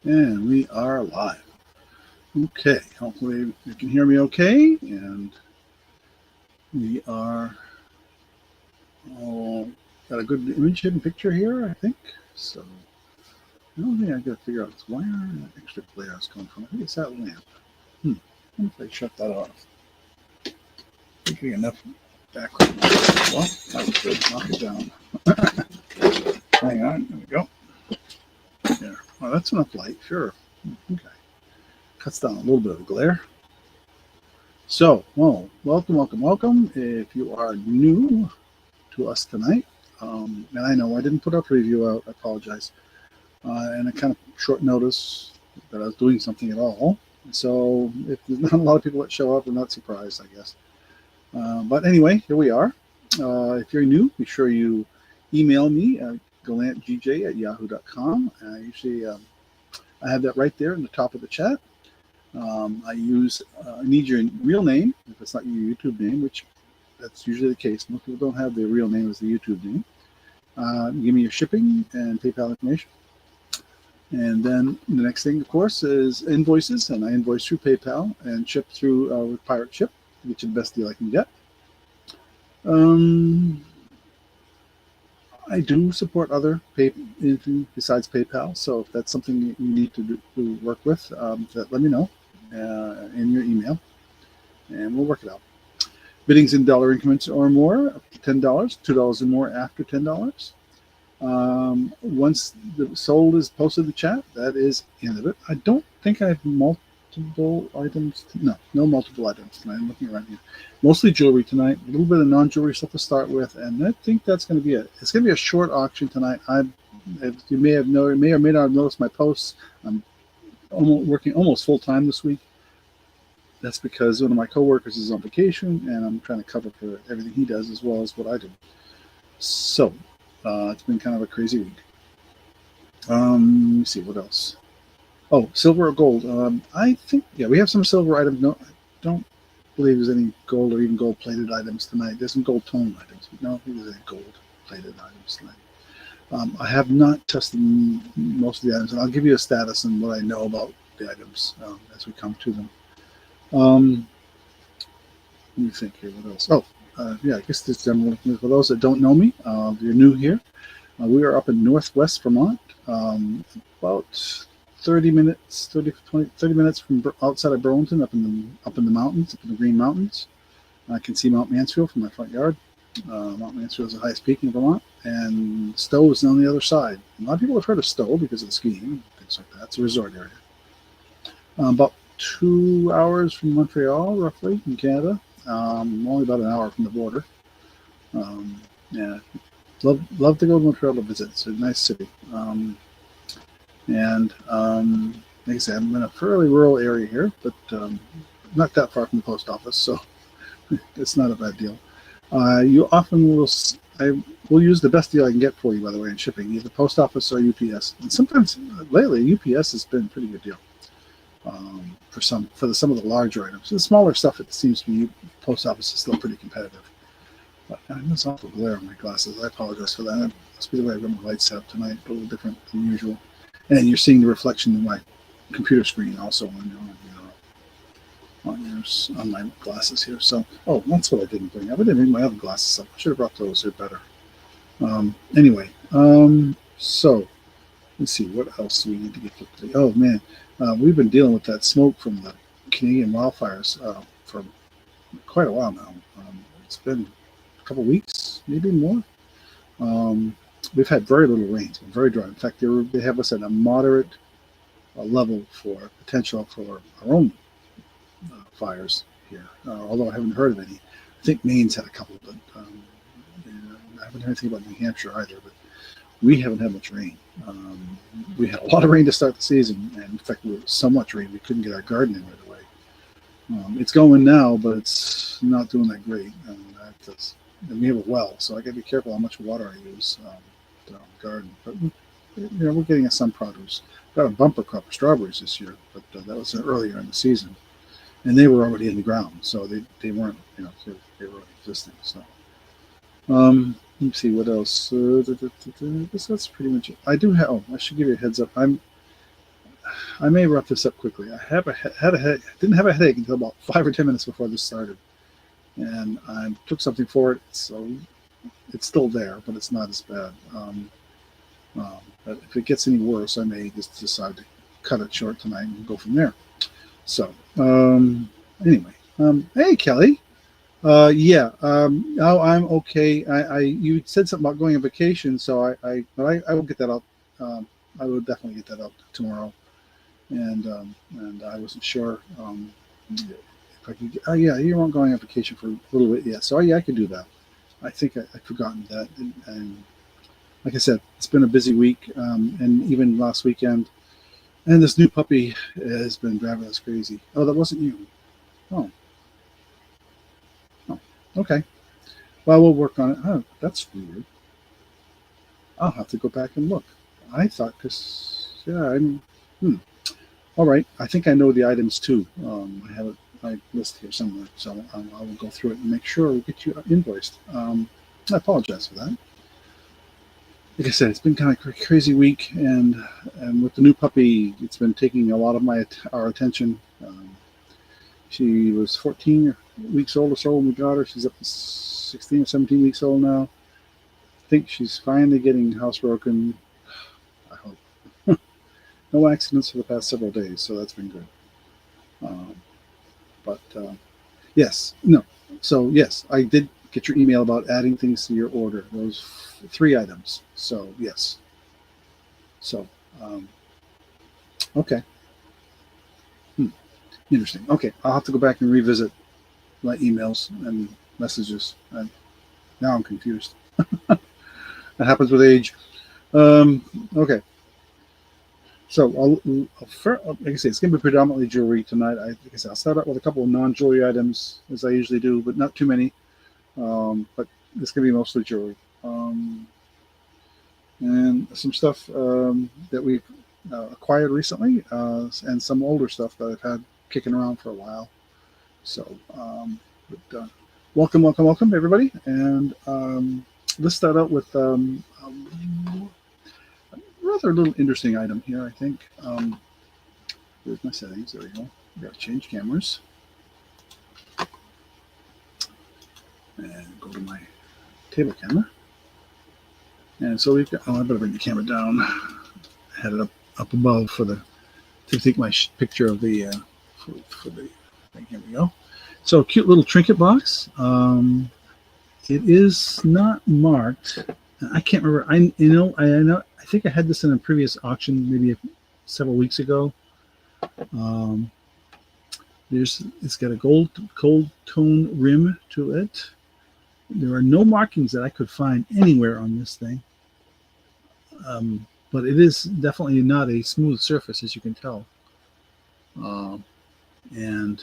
And we are live. Okay, hopefully you can hear me okay. And we are got a good image and picture here, I think. So the only thing I got to figure out is where that extra glare is coming from. I think it's that lamp. I wonder if I shut that off. Getting enough background. Well, that was good. Knock it down. Hang on. There we go. There. Well, that's enough light. Sure. Okay. Cuts down a little bit of the glare. So, well, welcome. If you are new to us tonight, and I know I didn't put our preview out, I apologize. And a kind of short notice that I was doing something at all. So, if there's not a lot of people that show up, I'm not surprised, I guess. But anyway, here we are. If you're new, be sure you email me at galantgj@yahoo.com. Usually, I have that right there in the top of the chat. I need your real name if it's not your YouTube name, which that's usually the case. Most people don't have their real name as the YouTube name. Give me your shipping and PayPal information. And then the next thing, of course, is invoices, and I invoice through PayPal and ship through with Pirate Ship to get you the best deal I can get. I do support other besides PayPal, so if that's something you need to work with, let me know in your email, and we'll work it out. Biddings in dollar increments or more, up to $10, $2 or more after $10. Once the sold is posted in the chat, that is the end of it. I don't think I have multiple items. No multiple items tonight. I'm looking around here. Mostly jewelry tonight. A little bit of non-jewelry stuff to start with, and I think that's going to be it. It's going to be a short auction tonight. You may or may not have noticed my posts. I'm working almost full time this week. That's because one of my coworkers is on vacation, and I'm trying to cover for everything he does as well as what I do. So it's been kind of a crazy week. Let me see what else. Oh, silver or gold? I think we have some silver items. No, I don't believe there's any gold or even gold-plated items tonight. There's some gold-tone items, but no, I don't think there's any gold-plated items tonight. I have not tested most of the items, and I'll give you a status on what I know about the items as we come to them. Let me think here. What else? I guess this general. For those that don't know me, if you're new here, we are up in Northwest Vermont, about 30 minutes from outside of Burlington, up in the mountains, up in the Green Mountains. I can see Mount Mansfield from my front yard. Mount Mansfield is the highest peak in Vermont, and Stowe is on the other side. A lot of people have heard of Stowe because of the skiing, things like that. It's a resort area. About 2 hours from Montreal, roughly, in Canada. Only about an hour from the border. Love to go to Montreal to visit. It's a nice city. Like I said, I'm in a fairly rural area here, but not that far from the post office, so it's not a bad deal. You often will use the best deal I can get for you, by the way, in shipping, either post office or UPS. And sometimes lately, UPS has been a pretty good deal for some of the larger items. The smaller stuff, it seems to me, post office is still pretty competitive. But there's awful glare on my glasses. I apologize for that. That must be the way I've got my lights set up tonight, a little different than usual. And you're seeing the reflection in my computer screen also on my glasses here. So, that's what I didn't bring up. I didn't bring my other glasses up. I should have brought those. They're better. Anyway, so let's see. What else do we need to get to today? Oh, man. We've been dealing with that smoke from the Canadian wildfires for quite a while now. It's been a couple weeks, maybe more. We've had very little rain. It's been very dry. In fact, they have us at a moderate level for potential for our own fires here, although I haven't heard of any. I think Maine's had a couple, but I haven't heard anything about New Hampshire either. But we haven't had much rain. We had a lot of rain to start the season, and in fact, there was so much rain we couldn't get our garden in right away. It's going now, but it's not doing that great. And we have a well, so I got to be careful how much water I use in the garden. But we're getting some produce. Got a bumper crop of strawberries this year, but that was earlier in the season, and they were already in the ground, so they weren't they were existing. So let's see what else. That's pretty much it. I do have. I should give you a heads up. I may wrap this up quickly. I didn't have a headache until about 5 or 10 minutes before this started, and I took something for it, so it's still there, but it's not as bad. But if it gets any worse, I may just decide to cut it short tonight and go from there. So anyway, hey Kelly, yeah, no, I'm okay. You said something about going on vacation, so I will get that out. I will definitely get that out tomorrow, and I wasn't sure if I could. Oh yeah, you weren't going on vacation for a little bit yet, so yeah, I could do that. I think I'd forgotten that, and like I said, it's been a busy week, and even last weekend. And this new puppy has been driving us crazy. Oh, that wasn't you. Oh, oh, okay. Well, we'll work on it. Oh, that's weird. I'll have to go back and look. I thought because yeah, all right. I think I know the items too. I have my list here somewhere, so I will go through it and make sure we get you invoiced. I apologize for that. Like I said, it's been kind of a crazy week, and with the new puppy, it's been taking a lot of our attention. She was 14 weeks old or so when we got her. She's up to 16 or 17 weeks old now. I think she's finally getting housebroken. I hope. No accidents for the past several days, so that's been good. But yes, no. So yes, I did get your email about adding things to your order. Those 3 items. So yes. So okay. Interesting. Okay, I'll have to go back and revisit my emails and messages. And now I'm confused. That happens with age. Okay. So like I say, it's going to be predominantly jewelry tonight. Like I said, I'll start out with a couple of non-jewelry items as I usually do, but not too many. But it's going to be mostly jewelry. And some stuff that we've acquired recently, and some older stuff that I've had kicking around for a while. So, welcome, everybody. And let's start out with a rather little interesting item here, I think. There's my settings. There we go. I've got to change cameras. And go to my table camera. And so we've got, I better bring the camera down. I had it up above to take my picture of the, for the thing. Here we go. So cute little trinket box. It is not marked. I can't remember. I know. I think I had this in a previous auction, maybe several weeks ago. It's got a gold tone rim to it. There are no markings that I could find anywhere on this thing. But it is definitely not a smooth surface, as you can tell. And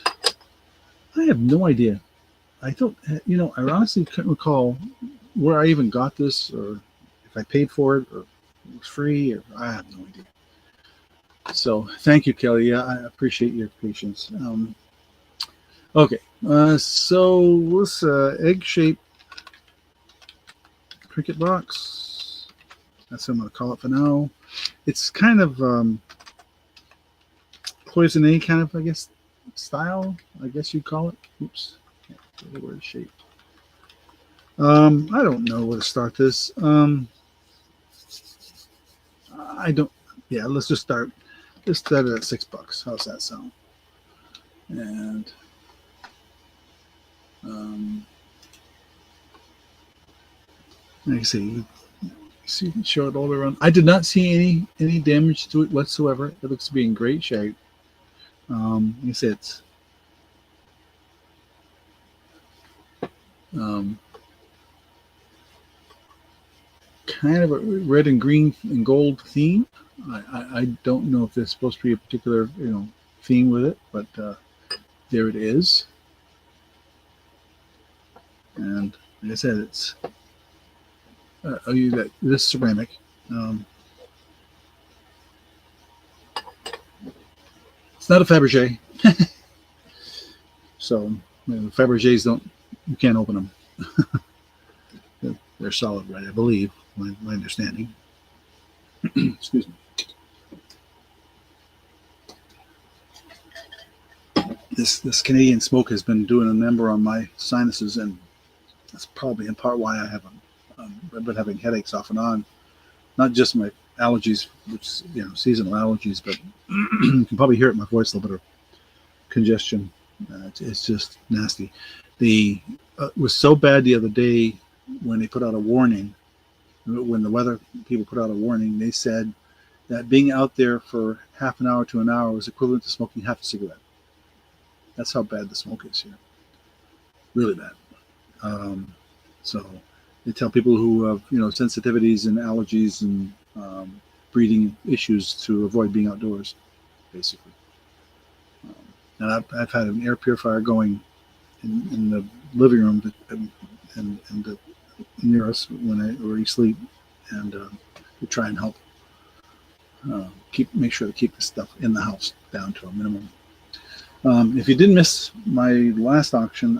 I have no idea. I don't, I honestly couldn't recall where I even got this, or if I paid for it, or it was free, or I have no idea. So thank you, Kelly. Yeah, I appreciate your patience. Okay, so this egg-shaped trinket box. That's what I'm going to call it for now. It's kind of cloisonne kind of, I guess, style. I guess you'd call it. Oops, can't get the word shape. I don't know where to start this. I don't. Yeah, let's just start. Let's start it at $6. How's that sound? And like I say, you can show it all around. I did not see any damage to it whatsoever. It looks to be in great shape. Like I said, it's kind of a red and green and gold theme. I don't know if there's supposed to be a particular theme with it, but there it is. And like I said, it's this ceramic. It's not a Fabergé. So Fabergés you can't open them. They're solid, right? I believe, my understanding. Excuse me. this Canadian smoke has been doing a number on my sinuses, and that's probably in part why I've been having headaches off and on. Not just my allergies, which seasonal allergies, but you can probably hear it in my voice, a little bit of congestion. It's just nasty. It was so bad the other day when they put out a warning. When the weather people put out a warning, they said that being out there for half an hour to an hour was equivalent to smoking half a cigarette. That's how bad the smoke is here. Really bad. So they tell people who have sensitivities and allergies and breathing issues to avoid being outdoors, basically. And I've had an air purifier going in the living room and near us when we sleep, and to try and help make sure to keep the stuff in the house down to a minimum. If you didn't miss my last auction,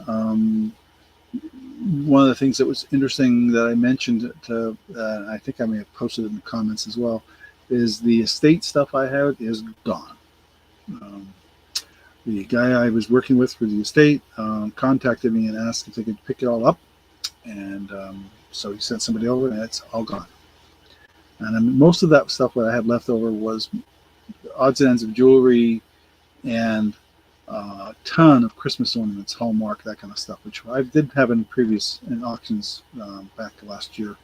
one of the things that was interesting that I mentioned I think I may have posted it in the comments as well, is the estate stuff I had is gone. The guy I was working with for the estate contacted me and asked if they could pick it all up, and so he sent somebody over, and it's all gone. And most of that stuff that I had left over was odds and ends of jewelry and a ton of Christmas ornaments, Hallmark, that kind of stuff, which I did have in auctions back last year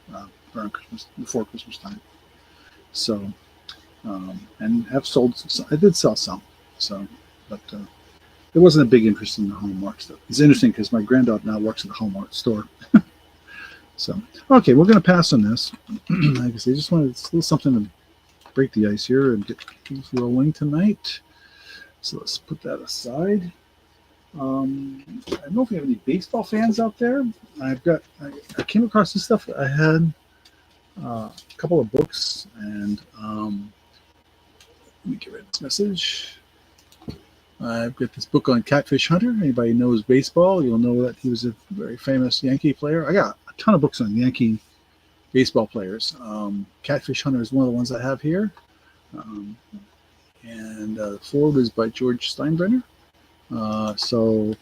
around Christmas, before Christmas time. So, and have sold. I did sell some. So, but there wasn't a big interest in the Hallmark stuff. It's interesting because my granddaughter now works at the Hallmark store. So, okay, we're going to pass on this. Like I say, just wanted a little something to break the ice here and get things rolling tonight. So let's put that aside. I don't know if we have any baseball fans out there. I came across this stuff. I had a couple of books, and let me get rid of this message. I've got this book on Catfish Hunter. Anybody knows baseball, you'll know that he was a very famous Yankee player. I got a ton of books on Yankee baseball players. Catfish Hunter is one of the ones I have here. And the foreword is by George Steinbrenner. So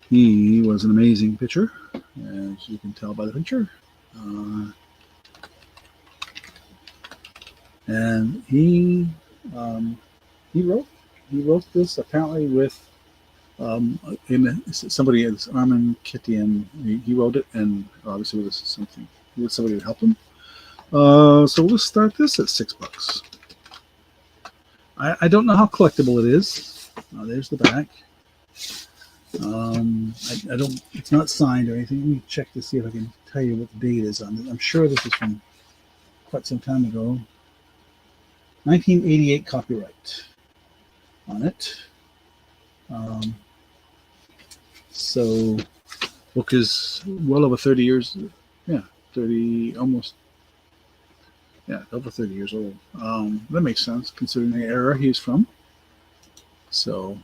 he was an amazing pitcher, as you can tell by the picture. And he wrote this apparently with somebody, Armin Kittian. He wrote it, and obviously with somebody to help him. So we'll start this at $6. I don't know how collectible it is. There's the back. I don't. It's not signed or anything. Let me check to see if I can tell you what the date is on it. I'm sure this is from quite some time ago. 1988 copyright on it. So book is well over 30 years. Yeah, 30 almost. Yeah, over 30 years old. That makes sense considering the era he's from. So,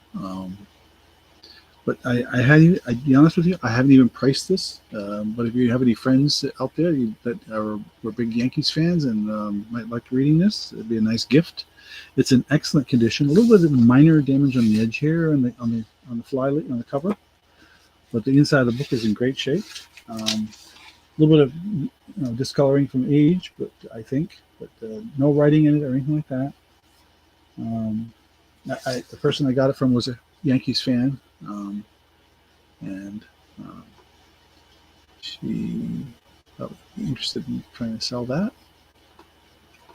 but I'll be honest with you, I haven't even priced this. But if you have any friends out there that were big Yankees fans and might like reading this, it'd be a nice gift. It's in excellent condition. A little bit of minor damage on the edge here and on the on the cover, but the inside of the book is in great shape. A little bit of discoloring from age, but I think, no writing in it or anything like that. The person I got it from was a Yankees fan, and she probably interested in trying to sell that.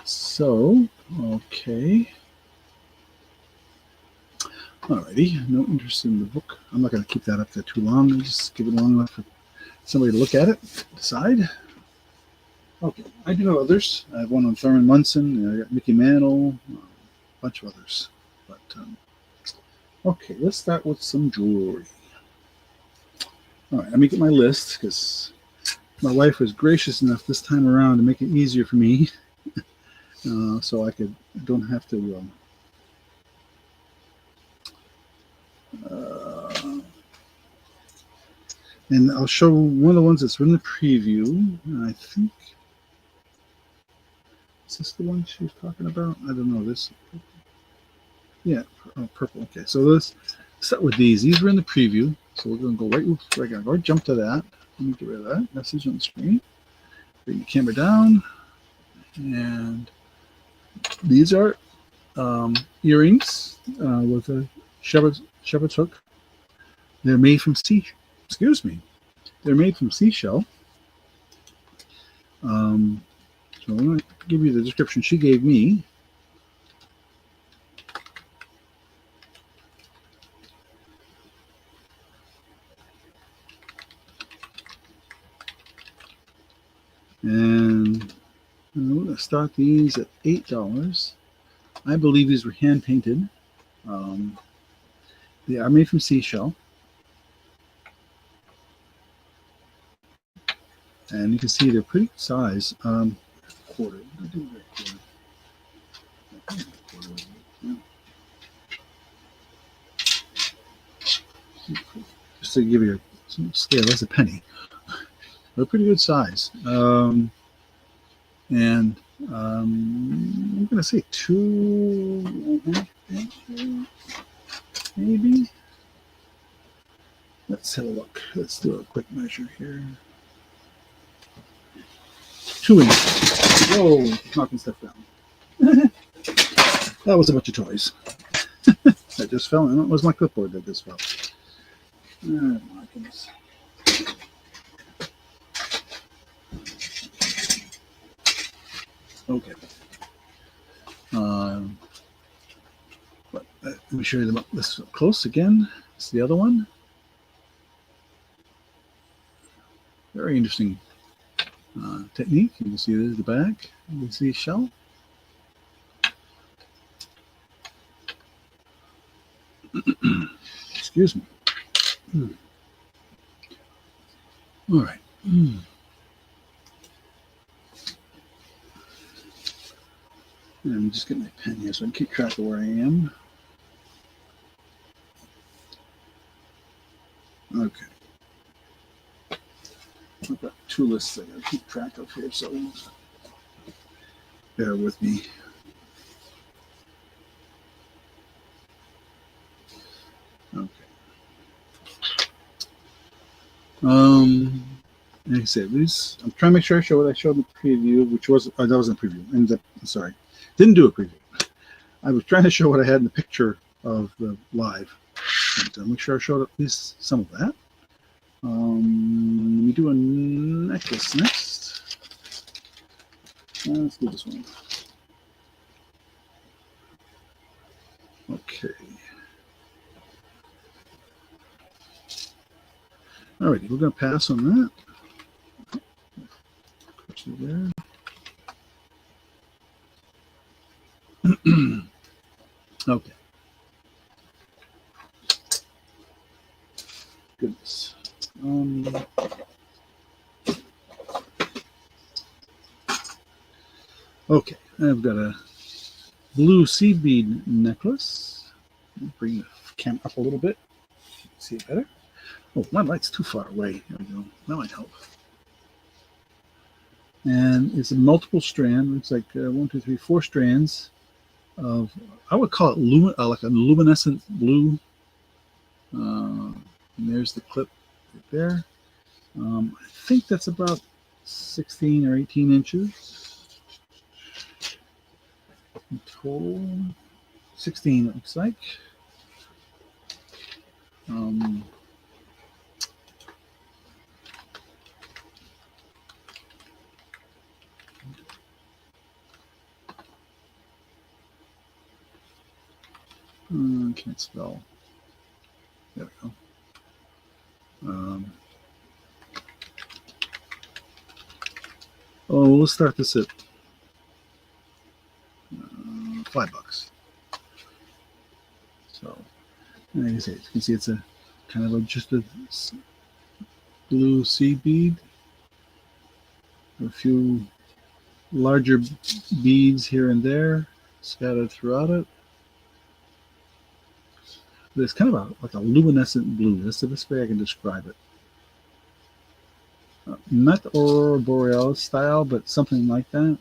So, okay. Alrighty, no interest in the book. I'm not going to keep that up there too long. I'll just give it long enough for somebody to look at it, decide. Okay, I do have others. I have one on Thurman Munson. I got Mickey Mantle, a bunch of others. But okay, let's start with some jewelry. All right, let me get my list because my wife was gracious enough this time around to make it easier for me, so I don't have to. And I'll show one of the ones that's in the preview. And I think, is this the one she was talking about? I don't know. This. Yeah, purple. Okay, so let's start with these. These were in the preview, so we're going to go right. Oops, we're going to go jump to that. Let me get rid of that message on the screen. Bring the camera down, and these are earrings with a shepherd's hook. They're made from excuse me. They're made from seashell. So I'm going to give you the description she gave me. And I'm going to start these at $8. I believe these were hand painted. They are made from seashell. And you can see they're pretty good size. Quarter. Just to give you a scale, that's a penny. They're pretty good size. And I'm going to say 2 maybe. Let's have a look. Let's do a quick measure here. 2 inches. Whoa, knocking stuff down. That was a bunch of toys. That just fell. And it was my clipboard that just fell. Oh my goodness. Okay. But let me show you this up close again. This is the other one. Very interesting technique. You can see there's the back. You can see a shell. Excuse me. All right. Let me just get my pen here so I can keep track of where I am. Okay. I've got 2 lists I gotta keep track of here, so bear with me. Okay. Like I said, I'm trying to make sure I show what I showed in the preview, which was that wasn't a preview. Sorry, didn't do a preview. I was trying to show what I had in the picture of the live. And make sure I showed at least some of that. Let me do a necklace next. Let's do this one. Okay. Alrighty, we're going to pass on that. There. Okay. Goodness. Okay, I've got a blue seed bead necklace. Bring the camera up a little bit. See it better. Oh, my light's too far away. There we go. That might help. And it's a multiple strand. It's like 1, 2, 3, 4 strands of, I would call it like a luminescent blue. And there's the clip right there. I think that's about 16 or 18 inches. Total 16, it looks like. I can't spell. There we go. We'll start this at $5. So, like I say, you can see it's a kind of just a blue seed bead. A few larger beads here and there scattered throughout it. But it's kind of like a luminescent blue. That's the best way I can describe it. Not the Aurora Borealis style, but something like that.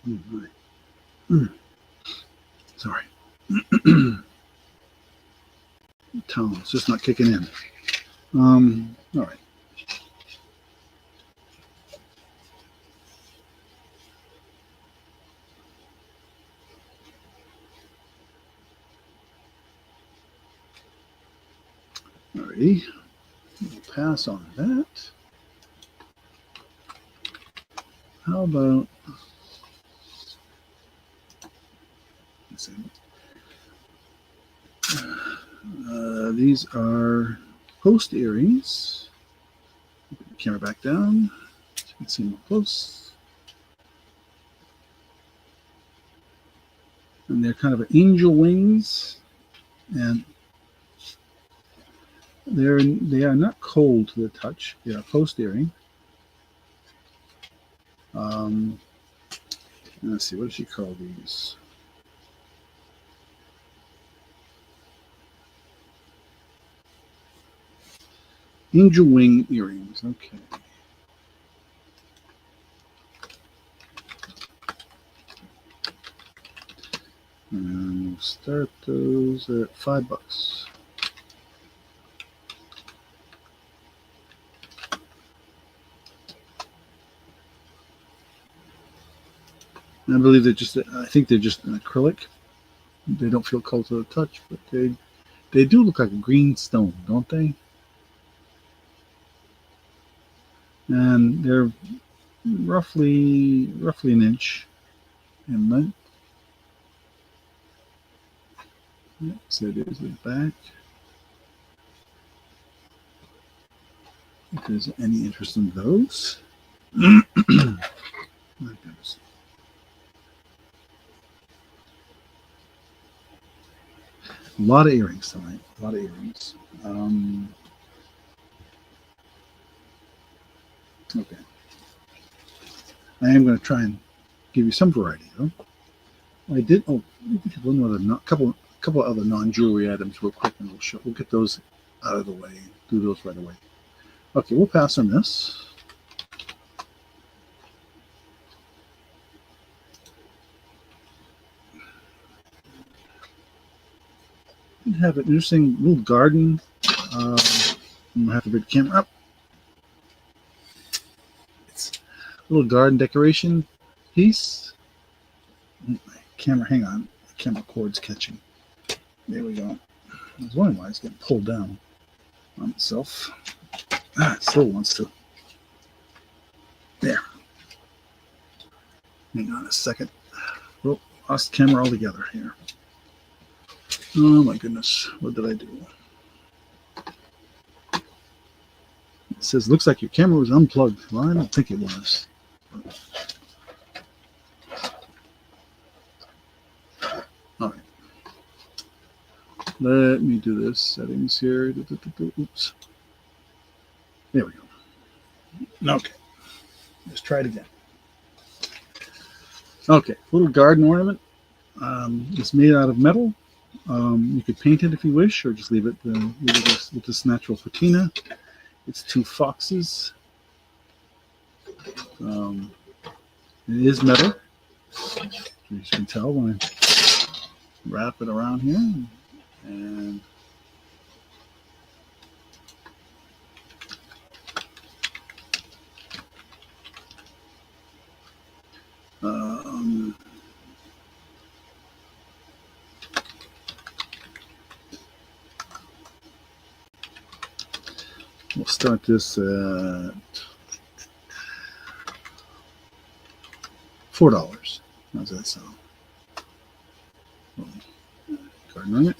Right. Sorry. Tone, it's just not kicking in. All right. Alrighty. We'll pass on that. How about, let's see. These are post earrings. Put the camera back down so you can see them up close. And they're kind of angel wings, and they are not cold to the touch. They are post earring. Let's see, what does she call these? Angel wing earrings. Okay. And we'll start those at $5. I believe I think they're just an acrylic. They don't feel cold to the touch, but they do look like a green stone, don't they? And they're roughly an inch in length. So there's the back. If there's any interest in those. My goodness. A lot of earrings tonight. A lot of earrings. Okay. I am going to try and give you some variety, though. I did. Oh, we have one other, couple of other non-jewelry items real quick, and we'll get those out of the way. Do those right away. Okay, we'll pass on this. We have an interesting little garden. I'm gonna have to bring the camera up. It's a little garden decoration piece. Camera, hang on. The camera cord's catching. There we go. I was wondering why it's getting pulled down on itself. It still wants to. There. Hang on a second. Oh, lost the camera altogether here. Oh my goodness. What did I do? It says, looks like your camera was unplugged. Well, I don't think it was. All right. Let me do this. Settings here. Oops. There we go. Okay. Let's try it again. Okay. Little garden ornament. It's made out of metal. You could paint it if you wish, or just leave it with this natural patina. It's two foxes. It is metal, as you can tell when I wrap it around here. And we'll start this at $4. How's that sound?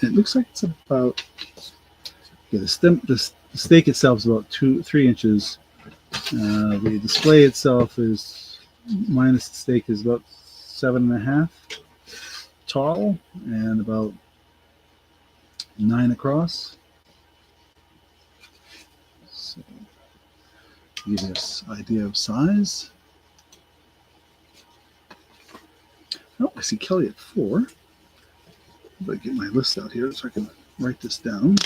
It looks like it's about, yeah, the stake itself is about 3 inches. The display itself is, minus the stake, is about 7.5 tall and about 9 across. So, give you this idea of size. Oh, I see Kelly at 4. If I get my list out here so I can write this down.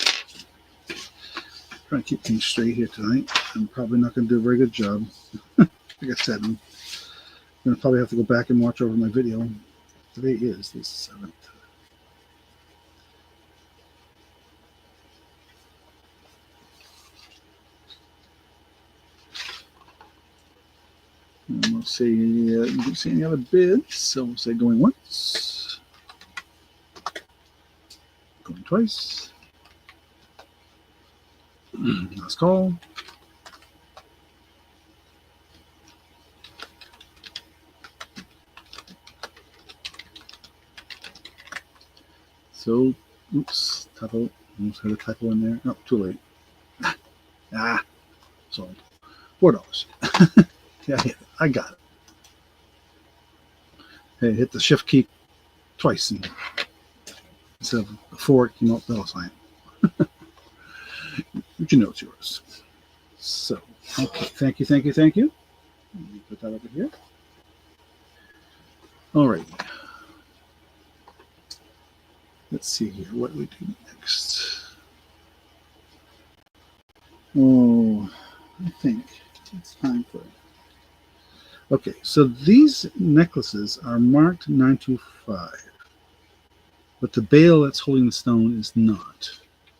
Trying to keep things straight here tonight. I'm probably not going to do a very good job. Like I said, I'm going to probably have to go back and watch over my video. Today is the 7th. And we'll see, you can see any other bids. So we'll say going once, going twice. Last call. So, oops, typo. Almost had a typo in there. No, too late. Sold. $4. Yeah, I got it. Hey, hit the shift key twice, and instead of a 4, it came out dollar sign. But you know it's yours. So, okay, thank you. Let me put that over here. All right. Let's see here. What do we do next? Oh, I think it's time for it. Okay, so these necklaces are marked 925, but the bale that's holding the stone is not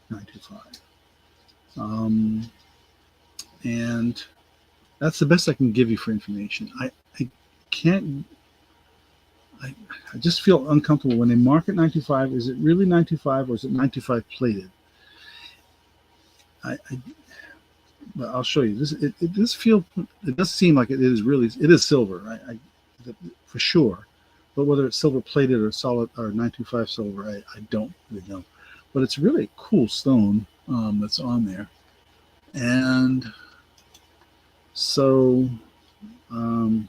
925. And that's the best I can give you for information. I can't. I just feel uncomfortable when they mark it 925. Is it really 925 or is it 925 plated? But I'll show you. It does seem like it is silver, for sure. But whether it's silver plated or solid or 925 silver, I don't really know. But it's really a cool stone that's on there. And so I'm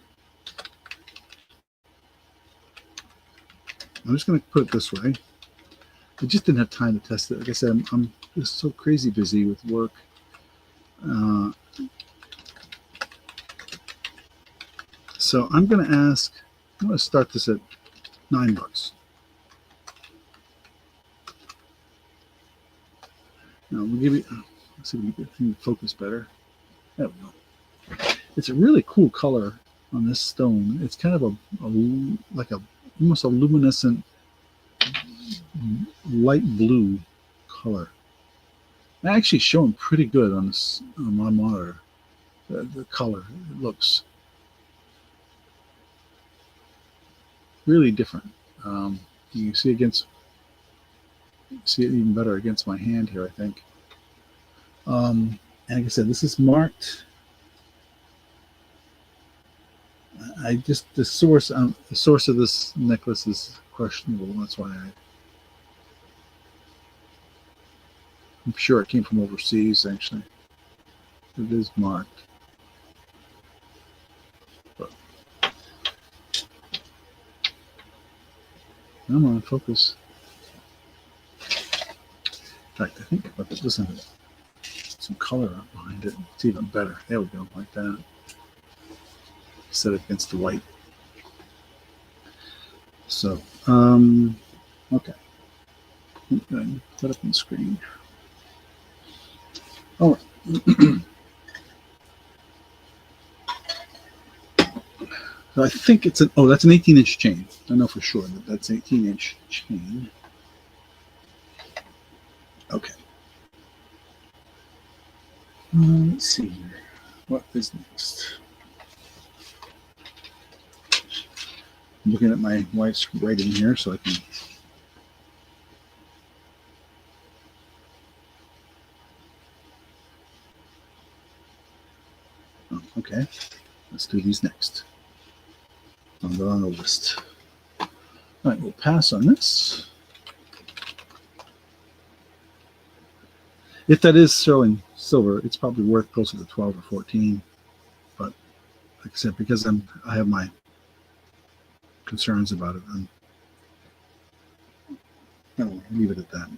just going to put it this way. I just didn't have time to test it. Like I said, I'm just so crazy busy with work. So I'm going to start this at $9. Now we'll give you, let's see if we can focus better. There we go. It's a really cool color on this stone. It's kind of almost a luminescent light blue color. Actually showing pretty good on my monitor. The color, it looks really different. You can see it even better against my hand here, I think. And like I said, this is marked. The source of this necklace is questionable. That's why I'm sure it came from overseas, actually. It is marked. But, come on, focus. In fact, I think if I put this in some color up behind it, it's even better. There we go, like that. Set it against the white. So, okay. I'm going to put up on the screen. All right. So I think it's that's an 18-inch chain. I know for sure that that's an 18-inch chain. Okay. Let's see here. What is next? I'm looking at my wife's writing here so I can. Oh, okay. Let's do these next. On the list. All right, we'll pass on this. If that is showing silver, it's probably worth closer to 12 or 14. But like I said, because I have my concerns about it, I'll leave it at that.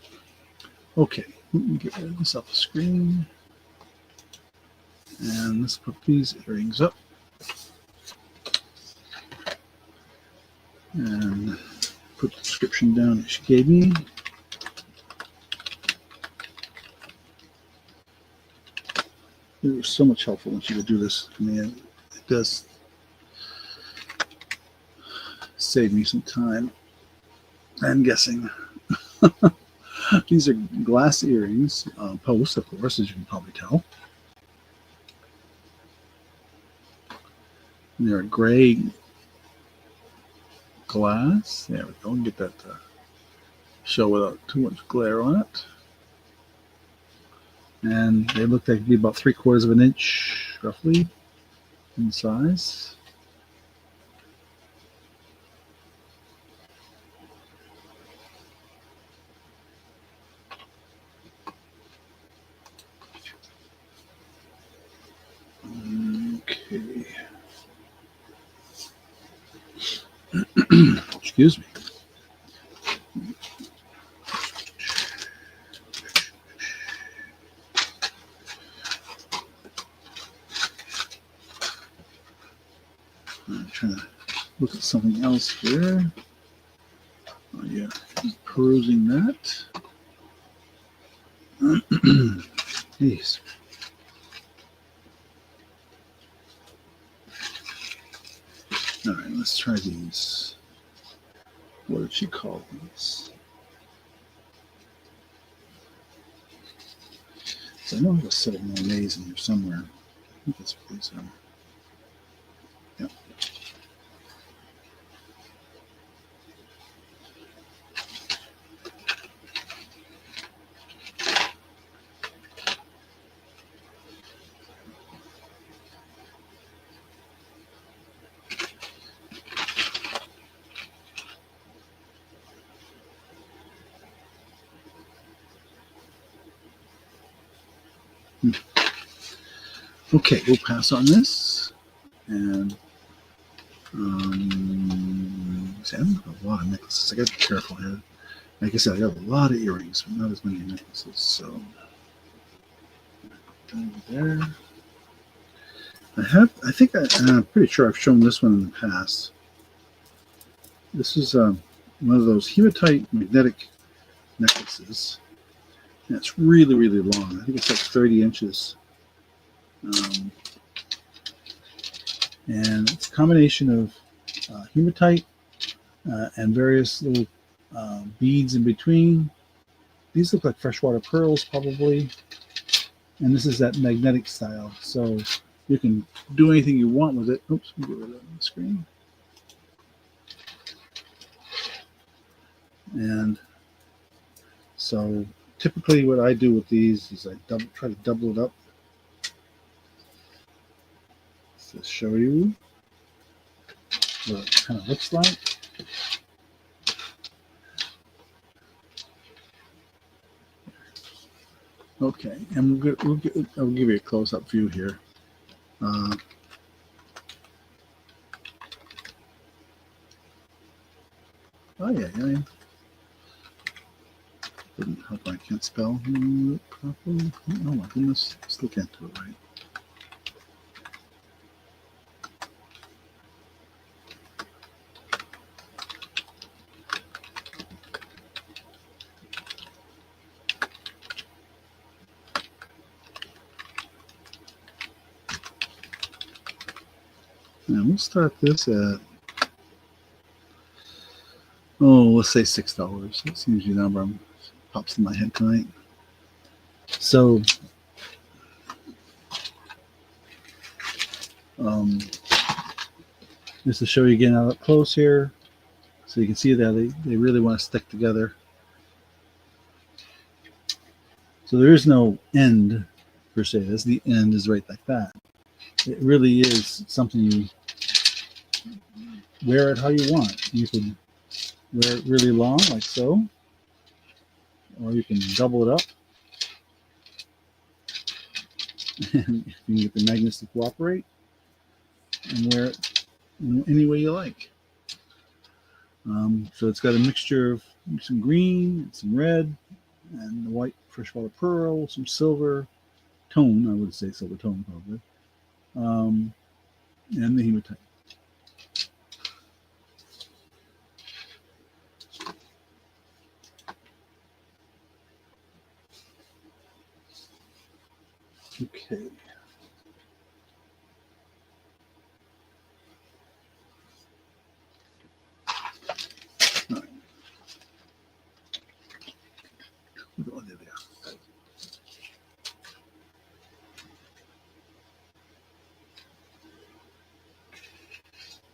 Okay, let me get rid of this off the screen. And let's put these earrings up. And put the description down that she gave me. It was so much helpful when she would do this. I mean, it does. save me some time. I'm guessing. These are glass earrings, post, of course, as you can probably tell. And they're gray glass. There we go. Get that to show without too much glare on it. And they look like to be about 3/4 of an inch, roughly, in size. Okay. Excuse me. I'm trying to look at something else here. Oh, yeah, perusing that. Jeez. All right, let's try these. What did she call these? So I know there's a set of Monets in here somewhere. I think that's what these are. Yep. Okay, we'll pass on this. And see, I have a lot of necklaces. I got to be careful here. Like I said, I got a lot of earrings, but not as many necklaces. So over there. I'm pretty sure I've shown this one in the past. This is one of those hematite magnetic necklaces. And it's really, really long. I think it's like 30 inches. And it's a combination of hematite and various little beads in between. These look like freshwater pearls, probably. And this is that magnetic style. So you can do anything you want with it. Oops, let me get rid of the screen. And so typically what I do with these is I try to double it up to show you what it kind of looks like. Okay, and I'll give you a close-up view here. Oh yeah. Didn't help I can't spell properly. Oh my goodness, still can't do it right. And we'll start this at, let's say $6. That seems to be the number pops in my head tonight. So, just to show you again up close here, so you can see that they really want to stick together. So there is no end per se. This the end is right like that. It really is something you wear it how you want. You can wear it really long, like so, or you can double it up. And you can get the magnets to cooperate and wear it any way you like. So it's got a mixture of some green, some red, and the white freshwater pearl, some silver tone. I would say silver tone probably, and the hematite. Okay.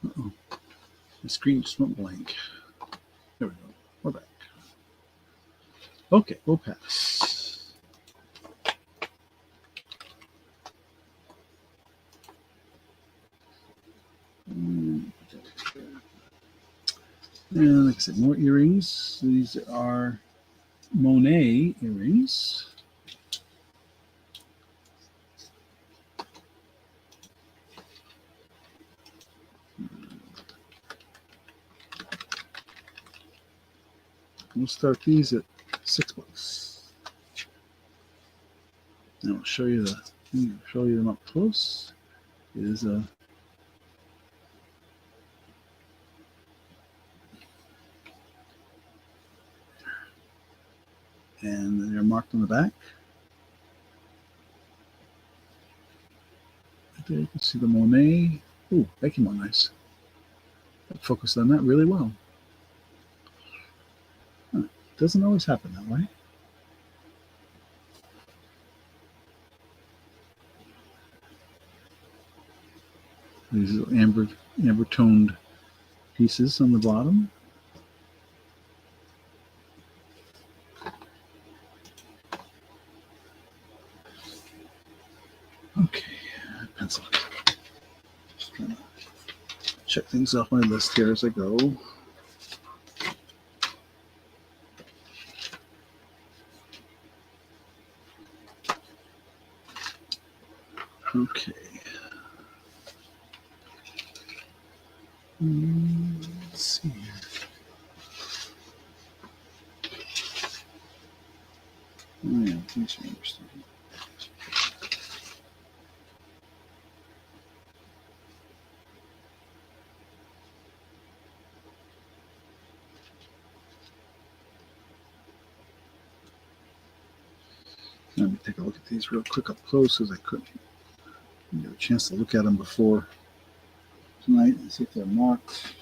Uh-oh. The screen just went blank. There we go. We're back. Okay, we'll pass. And like I said, more earrings. These are Monet earrings. We'll start these at $6. And I'll show you them up close. Is a and they're marked on the back. Right there you can see the Monet. Ooh, that came out nice. I focused on that really well. Huh. Doesn't always happen that way. These are amber toned pieces on the bottom. Okay, pencil. Just trying to check things off my list here as I go. Okay. Let's see here. Oh yeah, thanks for understanding. Let me take a look at these real quick up close because I couldn't get a chance to look at them before tonight and see if they're marked.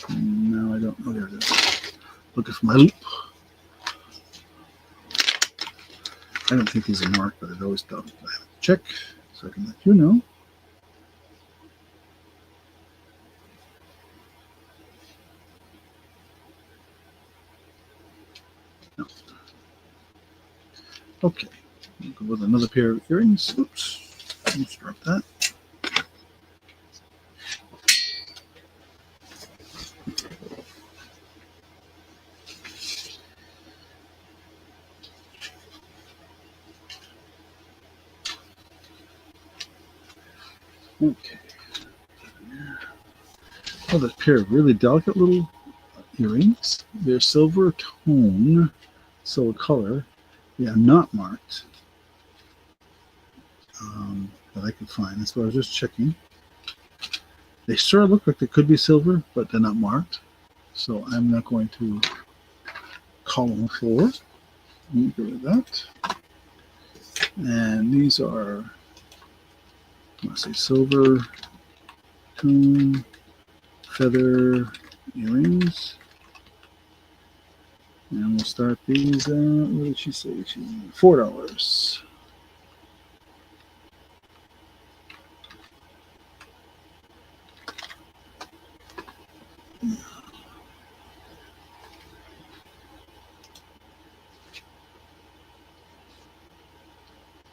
No, I don't know. There it is. Looking for my loop. I don't think these are marked, but I'd always done. I have to check so I can let you know. No. Okay. We'll go with another pair of earrings. Oops. Let's drop that. Okay. Well, this pair of really delicate little earrings. They're silver tone, silver color. They are not marked that I could find. That's what I was just checking. They sort of look like they could be silver, but they're not marked. So I'm not going to call them forward. Let me get rid of that. And these are, let's say, silver tone feather earrings. And we'll start these at, what did she say? $4.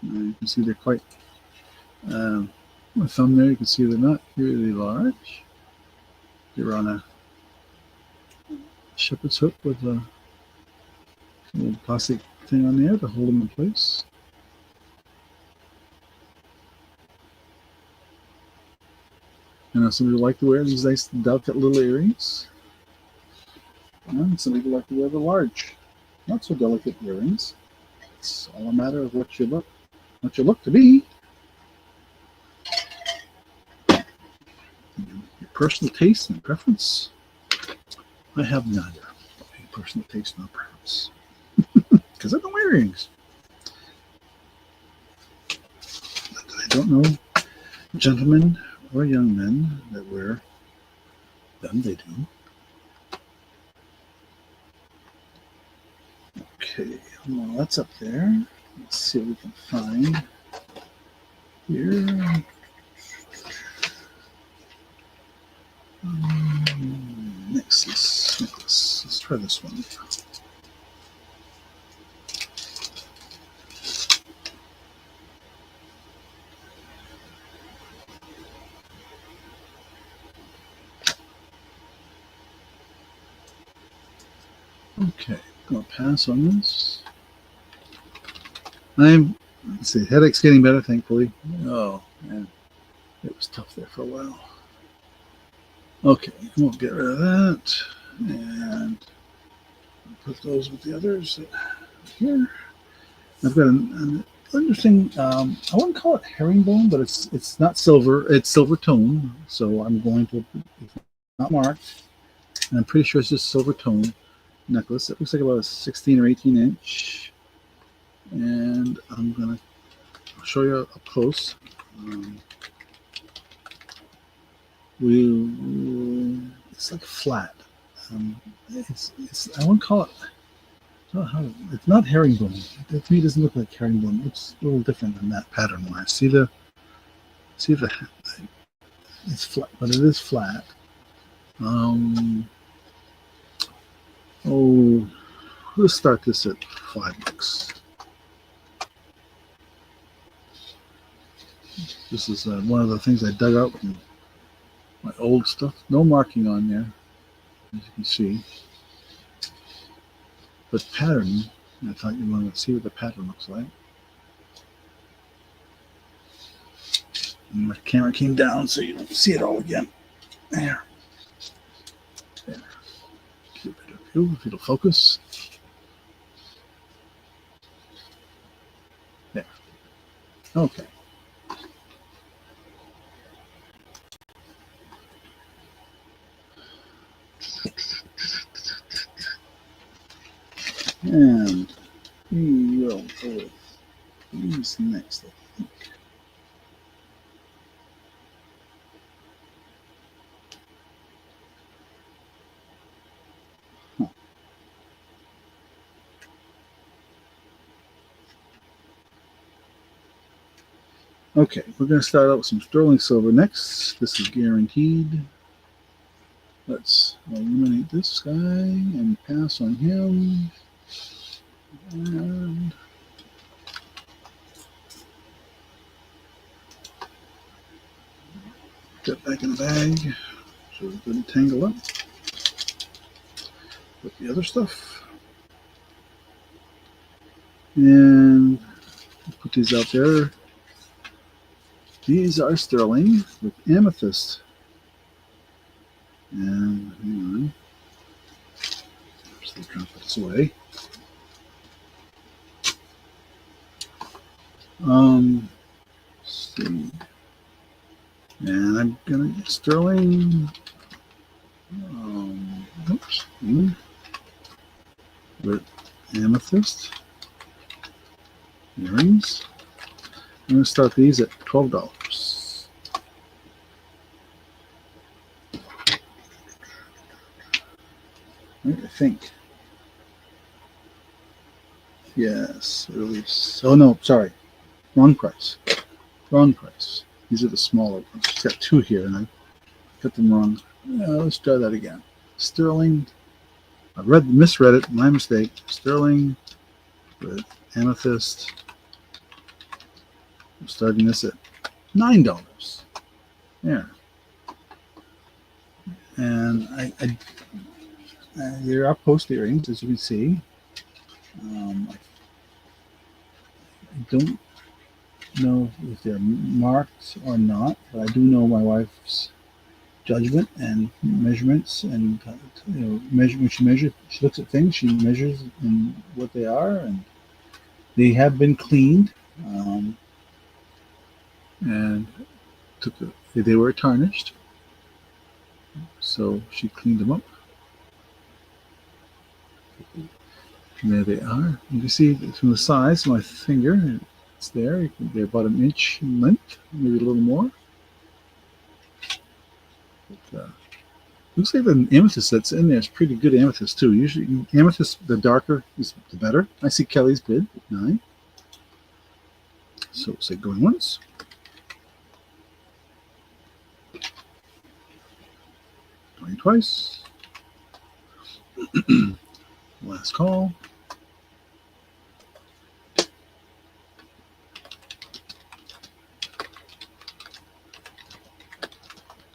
You can see they're quite, my thumb there, you can see they're not really large. They're on a shepherd's hook with a little plastic thing on there to hold them in place. You know, some people like to wear these nice delicate little earrings. And some people like to wear the large, not so delicate earrings. It's all a matter of what you look to be. Your personal taste and preference. I have neither. A personal taste nor preference. Because I don't wear earrings. I don't know gentlemen or young men that wear them. They do. Okay, well, that's up there. Let's see what we can find here. try this one. Okay, gonna pass on this. Let's see, headache's getting better, thankfully. Oh, man, it was tough there for a while. Okay, we'll get rid of that, and put those with the others here. I've got an interesting, I wouldn't call it herringbone, but it's not silver, it's silver tone, so I'm going to, it's not marked, and I'm pretty sure it's just silver tone necklace. It looks like about a 16 or 18 inch, and I'm going to show you up close. It's like flat. I wouldn't call it, it's not herringbone. It to me doesn't look like herringbone. It's a little different than that pattern wise. See the it's flat, but it is flat. Let's start this at $5. This is one of the things I dug out from my old stuff. No marking on there, as you can see. But pattern, I thought you wanted to see what the pattern looks like. And my camera came down so you don't see it all again. There. Keep it of view if it'll focus. There. Okay. And we will go with these next, I think. Okay, we're going to start out with some sterling silver next. This is guaranteed. Let's eliminate this guy and pass on him. And get back in the bag so it doesn't tangle up with the other stuff. And put these out there. These are sterling with amethyst. And hang on. Still trying to put this away. Let's see. And I'm gonna get sterling. With amethyst earrings. I'm gonna start these at $12. I think. Yes, release. Oh no, sorry. Wrong price. Wrong price. These are the smaller ones. It's got two here and I got them wrong. Let's try that again. Sterling. I misread it, my mistake. Sterling with amethyst. I'm starting this at $9. There. And there are post earrings, as you can see. I don't know if they're marked or not, but I do know my wife's judgment and measurements, and when she measures, she looks at things, she measures in what they are, and they have been cleaned, and they were tarnished, so she cleaned them up. And there they are. You can see from the size of my finger, it's there. They're about an inch in length, maybe a little more. But, looks like the amethyst that's in there is pretty good amethyst too. Usually amethyst, the darker is the better. I see Kelly's bid, 9. So say going once. Going twice. Last call.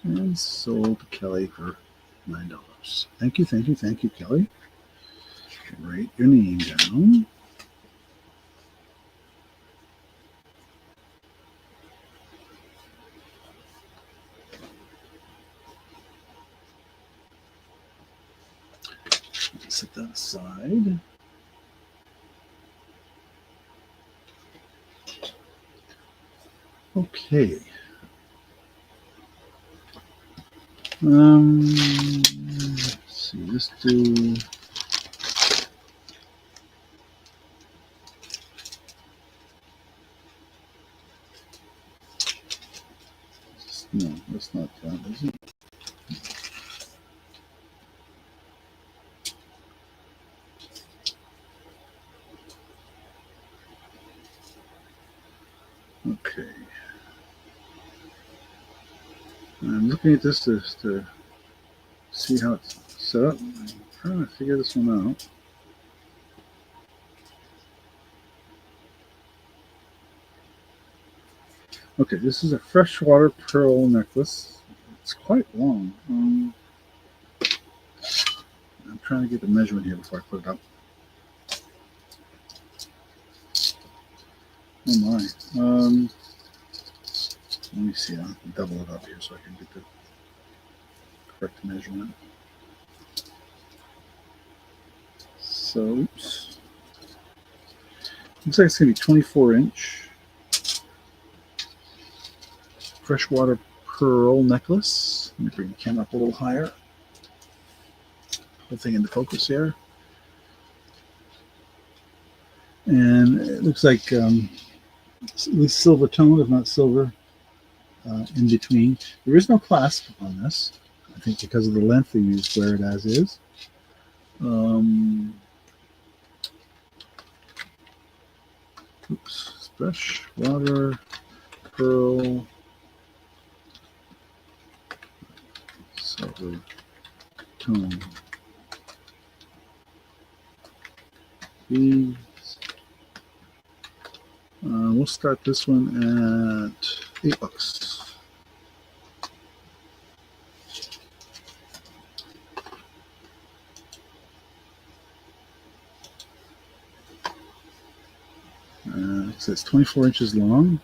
And sold to Kelly for $9. Thank you, thank you, thank you, Kelly. Write your name down. Set that aside. Okay. Let's see. Let's do. No, that's not that, is it? Okay. I'm looking at this to see how it's set up. I'm trying to figure this one out. Okay, this is a freshwater pearl necklace. It's quite long. I'm trying to get the measurement here before I put it up. Oh my. Let me see. I'll double it up here so I can get the correct measurement. So, oops. Looks like it's going to be 24-inch freshwater pearl necklace. Let me bring the camera up a little higher. Whole thing into focus here. And it looks like at least silver tone, if not silver, in between. There is no clasp on this. I think because of the length they used, wear it as is. Oops, freshwater pearl silver tone. These. We'll start this one at $8. It says 24 inches long.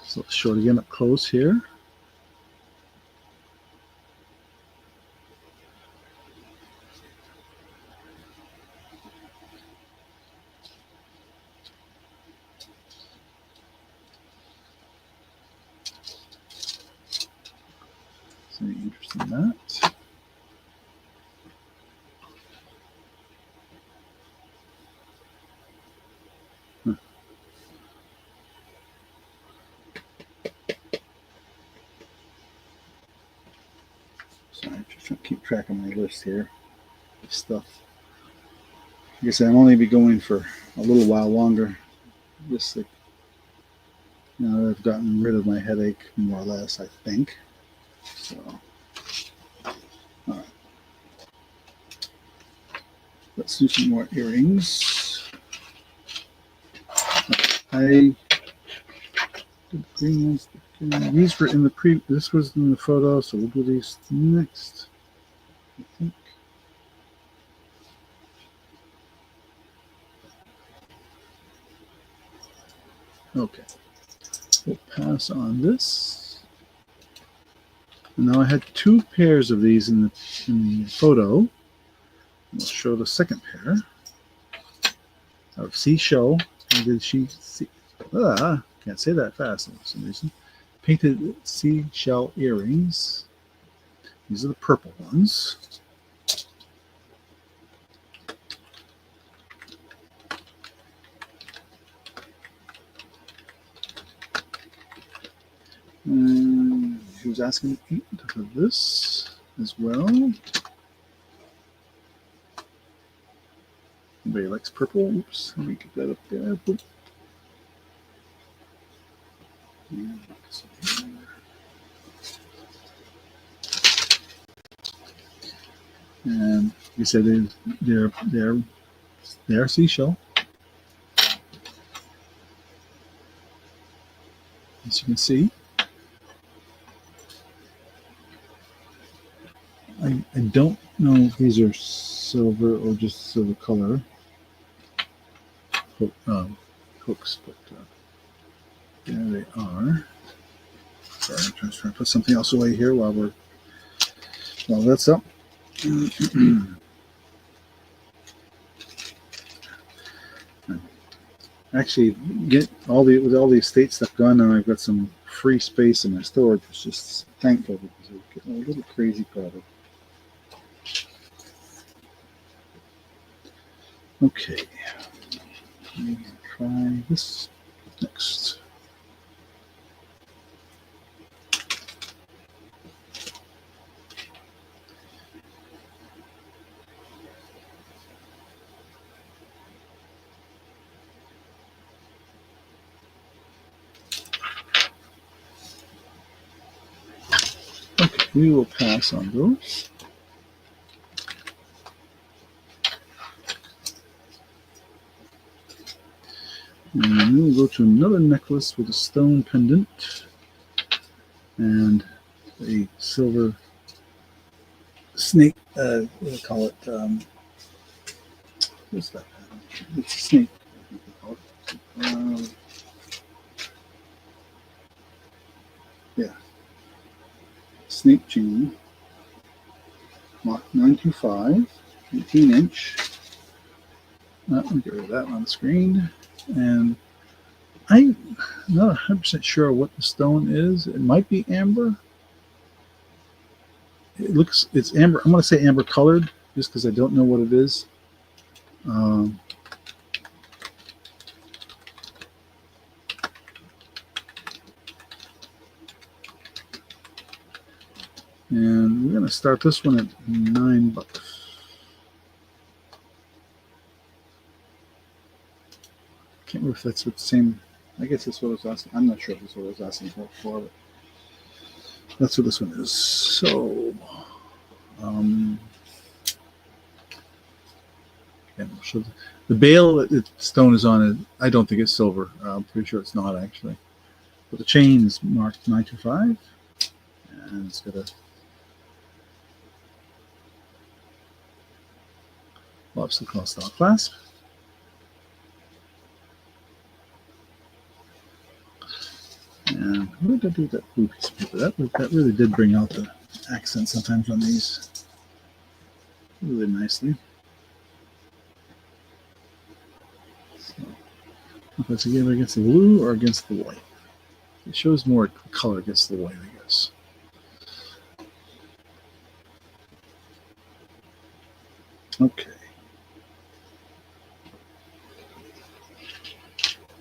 So let's show it again up close here. So any interest in that? Huh. Sorry, I'm just trying to keep track of my list here of stuff. I guess I'll only be going for a little while longer. Just like, I've gotten rid of my headache more or less, I think. So, all right. Let's do some more earrings. I did green ones. These were in the this was in the photo, so we'll do these next, I think. Okay. We'll pass on this. And now I had two pairs of these in the photo. We'll show the second pair of seashell. Did she see? Can't say that fast for some reason. Painted seashell earrings. These are the purple ones. And she was asking for this as well. Anybody likes purple? Oops, let me get that up there. Boop. And You said they're seashell. As you can see, I don't know if these are silver or just silver color hooks, but there they are. Sorry, I'm trying to put something else away here while that's up. Actually, with all the estate stuff going on, I've got some free space in my storage. It's just thankful because we're getting a little crazy crowded. Okay, let me try this next. Okay, we will pass on those. And then we'll go to another necklace with a stone pendant and a silver snake. What do they call it? What's that? It's a snake. I think they call it. Yeah, snake chain. Mach 925, 18-inch. Let me get rid of that on the screen. And I'm not 100% sure what the stone is. It might be amber. It's amber. I'm going to say amber colored just because I don't know what it is. And we're going to start this one at $9. Can't remember if that's the same. I guess that's what I was asking. I'm not sure if that's what I was asking for, but that's what this one is. So, so the bale that the stone is on, I don't think it's silver. I'm pretty sure it's not actually. But the chain is marked 925, and it's got a lobster claw style clasp. And what did I do with that blue piece of paper? That really did bring out the accent sometimes on these really nicely. So, if it's again against the blue or against the white. It shows more color against the white, I guess. Okay.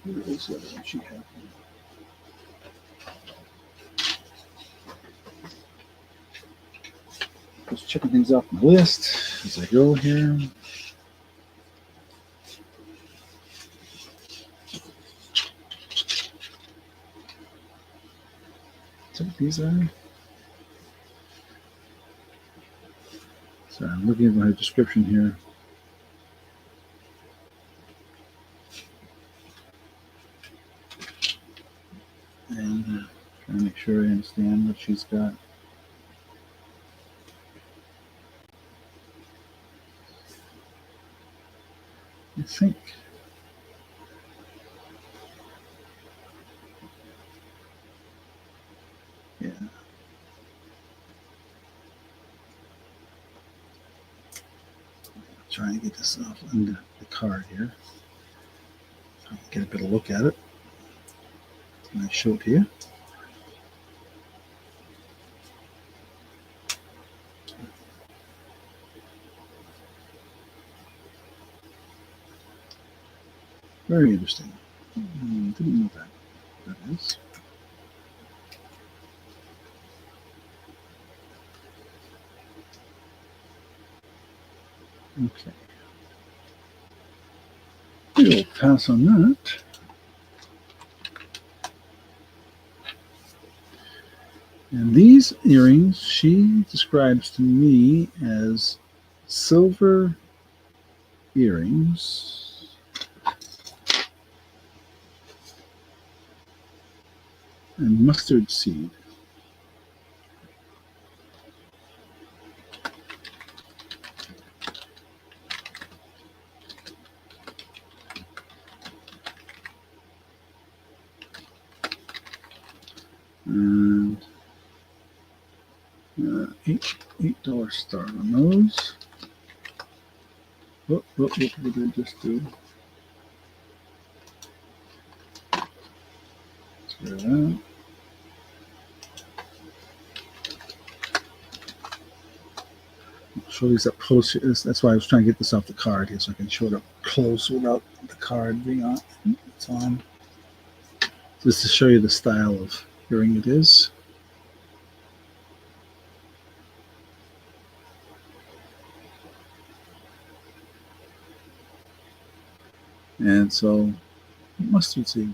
Where is the other one she had? Just checking things off my list as I go here. Is that what these are? So I'm looking at my description here. And trying to make sure I understand what she's got. I think. Yeah. Trying to get this off under the card here. So I can get a better look at it. And I show it to you. Very interesting. Didn't know that is. Okay. We'll pass on that. And these earrings, she describes to me as silver earrings. And mustard seed. And $8 start on those. What did I just do? Let's get that. I'll show these up close. That's why I was trying to get this off the card here, so I can show it up close without the card being on. It's on. Just to show you the style of earring it is. And so, mustard seed.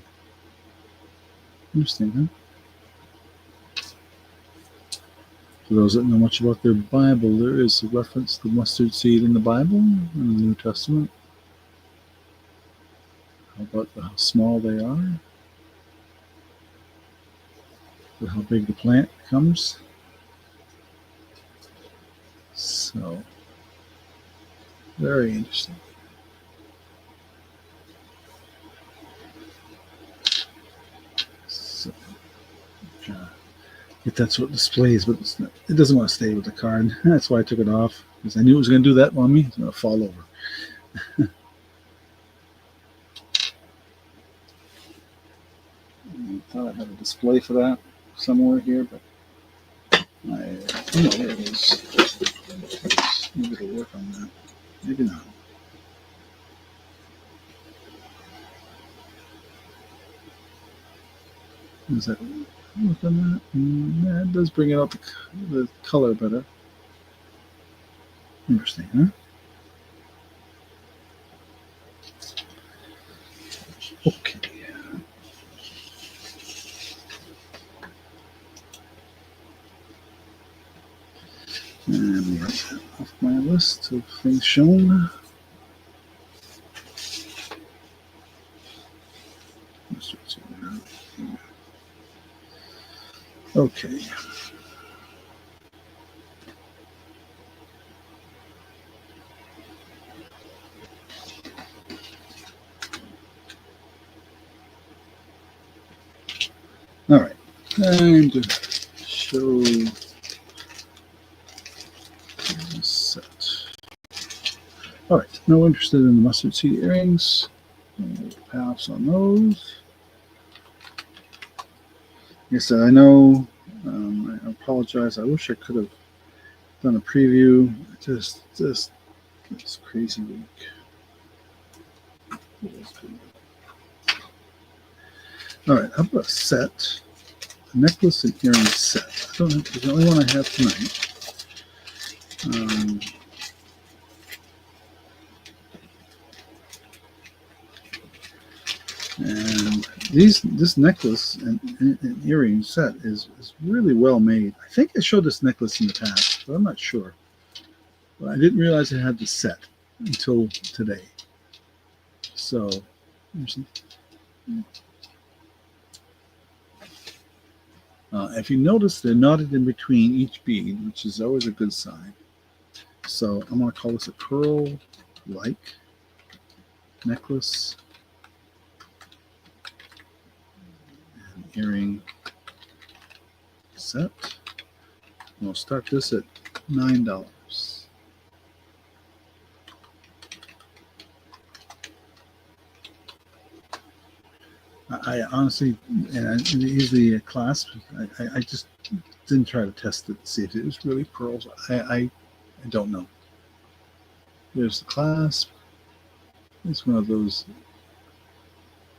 Interesting, huh? For those that know much about their Bible, there is a reference to mustard seed in the Bible, in the New Testament. How about how small they are? But how big the plant becomes. So, very interesting. So, if that's what displays, but it doesn't want to stay with the card. That's why I took it off, because I knew it was going to do that on me. It's going to fall over. I thought I had a display for that somewhere here, but oh, there it is. Maybe it'll work on that. Maybe not. Is that work on that? Yeah, it does bring out the color better. Interesting, huh? Okay. And write that off my list of things shown. Okay. All right. And to show set. All right. No interested in the mustard seed earrings. Pass on those. Like I said, I know. I apologize. I wish I could have done a preview. Just this crazy week. All right, how about a set? A necklace and earring set. I don't have, it's the only one I have tonight. And this necklace and earring set is really well made. I think I showed this necklace in the past, but I'm not sure. But I didn't realize it had the set until today. So, if you notice, they're knotted in between each bead, which is always a good sign. So I'm going to call this a pearl-like necklace and earring set. We'll start this at $9. I honestly, and I usually a clasp, I just didn't try to test it to see if it was really pearls. I don't know. There's the clasp. It's one of those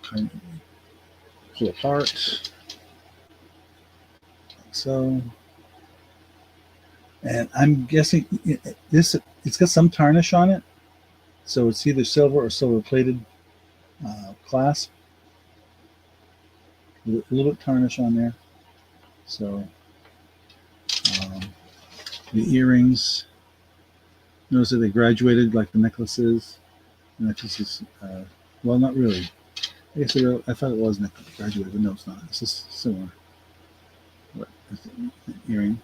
kind of pull apart. Like so. And I'm guessing it's got some tarnish on it. So it's either silver or silver plated clasp. A little bit tarnish on there. So the earrings Notice that they graduated like the necklaces. The necklaces, well, not really. I guess I thought it was graduated, but no, it's not. It's just similar. What? Earring.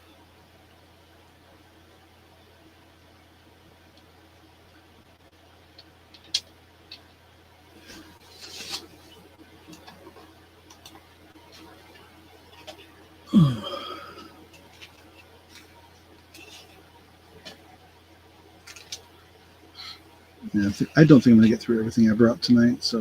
Yeah, I don't think I'm going to get through everything I brought tonight, so.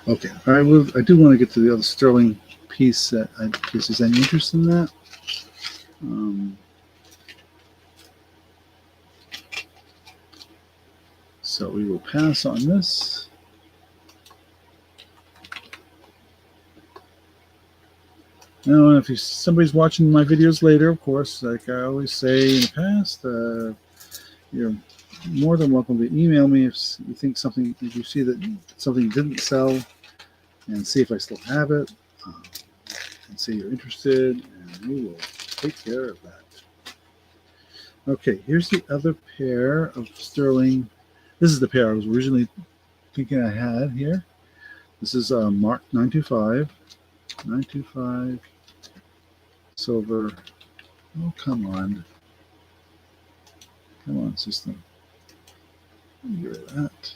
Okay, all right. Well, I do want to get to the other sterling piece. In case there's any interest in that. So we will pass on this. Now, if somebody's watching my videos later, of course, like I always say in the past, you're more than welcome to email me if you think something, if you see that something didn't sell, and see if I still have it, and say you're interested, and we will take care of that. Okay, here's the other pair of sterling. This is the pair I was originally thinking I had here. This is Mark 925. 925 silver. Oh, come on. Come on, system. Get rid of that.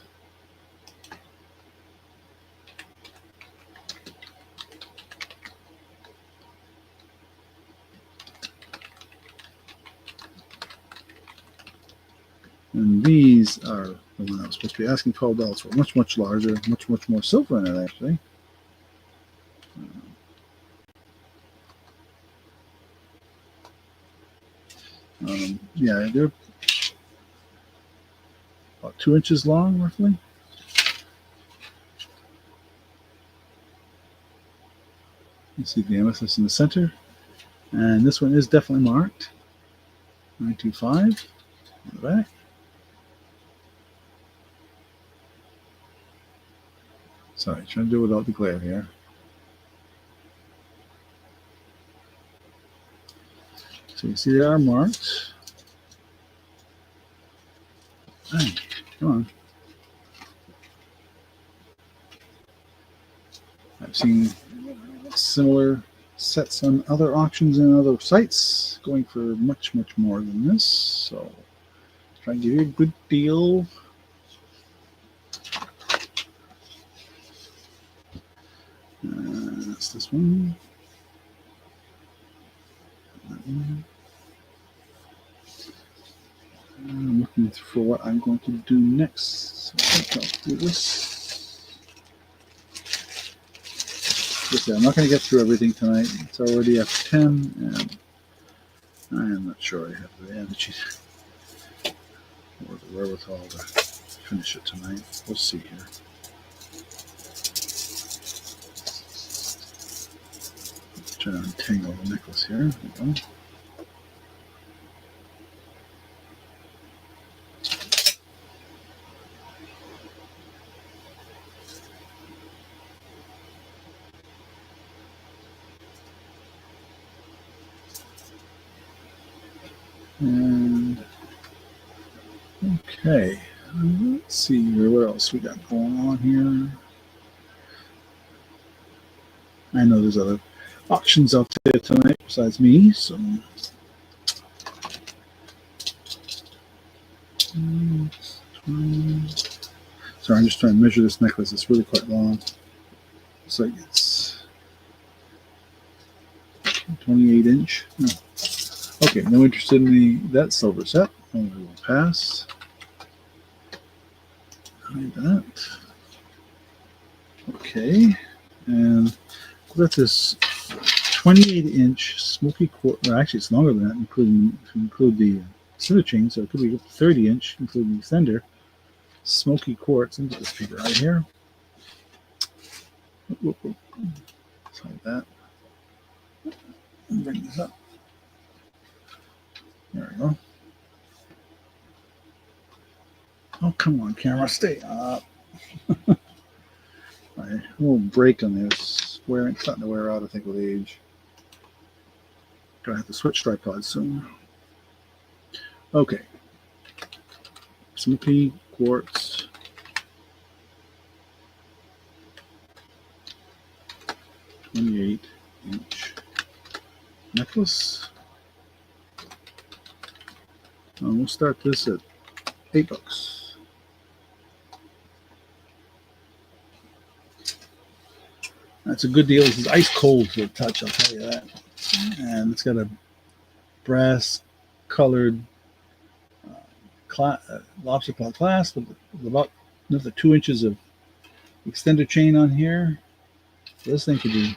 And these are the one I was supposed to be asking $12 for. Much, much larger, much, much more silver in it, actually. Yeah, they're about 2 inches long, roughly. You see the amethyst in the center. And this one is definitely marked. 925 on the back. Sorry, trying to do it without the glare here. So you see they are marked. Hey, come on. I've seen similar sets on other auctions and other sites going for much, much more than this. So try and give you a good deal. That's this one. That one. I'm looking for what I'm going to do next. So I'll do this. I'm not going to get through everything tonight. It's already after 10, and I am not sure I have the energy or the wherewithal to finish it tonight. We'll see here. Try to untangle the necklace here. There we go. And okay, let's see here. What else we got going on here? I know there's other auctions out there tonight besides me, so. Sorry, I'm just trying to measure this necklace. It's really quite long. Looks like it's 28 inch. No. Okay, no interest in that silver set. And we will pass. Hide that. Okay, and what this 28 inch smoky quartz? Well, actually, it's longer than that, including if you include the center chain, so it could be 30 inch, including the extender. Smoky quartz into this figure right here. Let's hide that. And bring this up. There we go. Oh, come on, camera, stay up. A little break on this wearing, starting to wear out, I think, with age. Gonna have to switch tripods soon. Okay. Smoky quartz. $28-inch necklace. We'll start this at $8. That's a good deal. This is ice cold to the touch, I'll tell you that. And it's got a brass colored lobster claw clasp with about another 2 inches of extender chain on here. This thing could be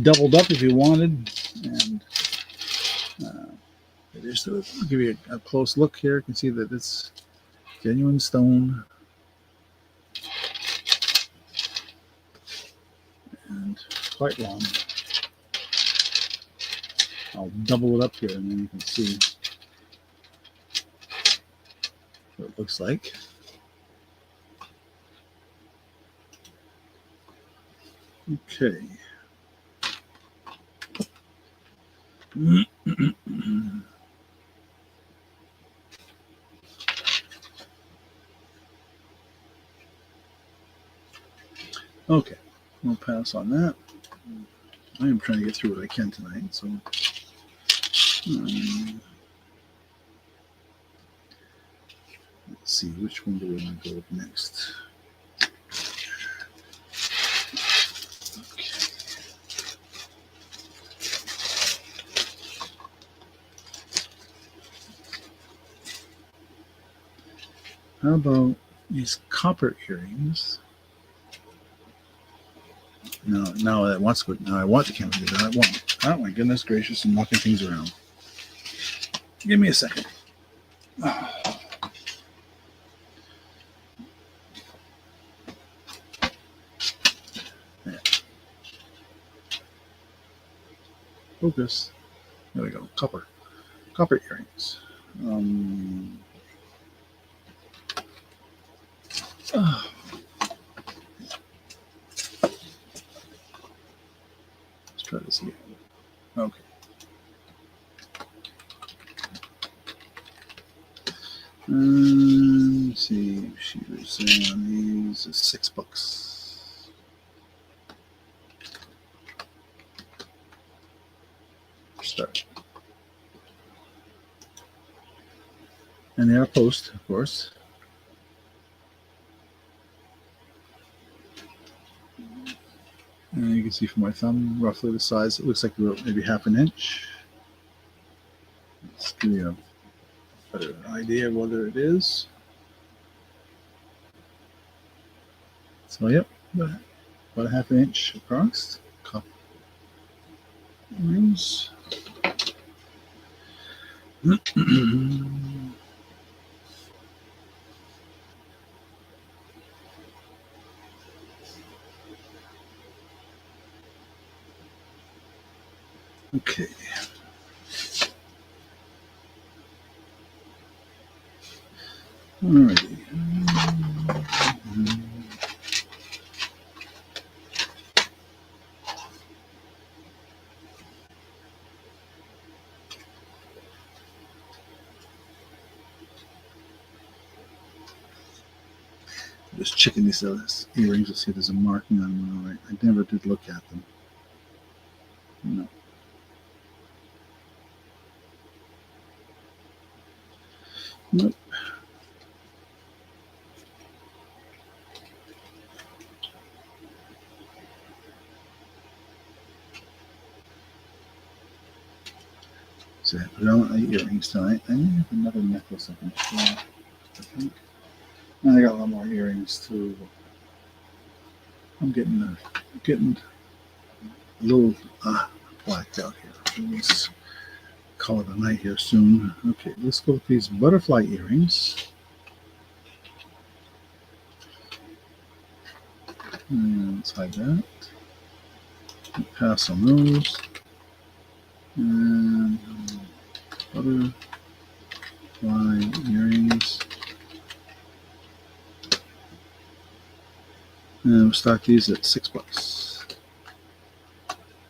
doubled up if you wanted. And just to give you a close look here, you can see that it's genuine stone. And quite long. I'll double it up here and then you can see what it looks like. Okay. Okay, we'll pass on that. I am trying to get through what I can tonight, so let's see, which one do we want to go with next? Okay. How about these copper earrings? No, that wants good. Now I want the camera to do that. I won't. Oh my goodness gracious! I'm knocking things around. Give me a second. Yeah. Focus. There we go. Copper earrings. Let's try this again. Okay. Let's see. She was saying on these is $6. Start. And they are post, of course. And you can see from my thumb roughly the size. It looks like maybe half an inch. Let's give you a better idea of whether it is. So, yep, about a half an inch across. Copper rings. Okay. Alrighty. Just checking these earrings to see if there's a marking on them. All right. I never did look at them. No. Nope. So I put on my earrings tonight. I need another necklace I can show, I think. And I got a lot more earrings too. I'm getting a little blacked out here. Let's call it a night here soon. Okay, let's go with these butterfly earrings. And let's hide that. Pass on those. And butterfly earrings. And we'll start these at $6.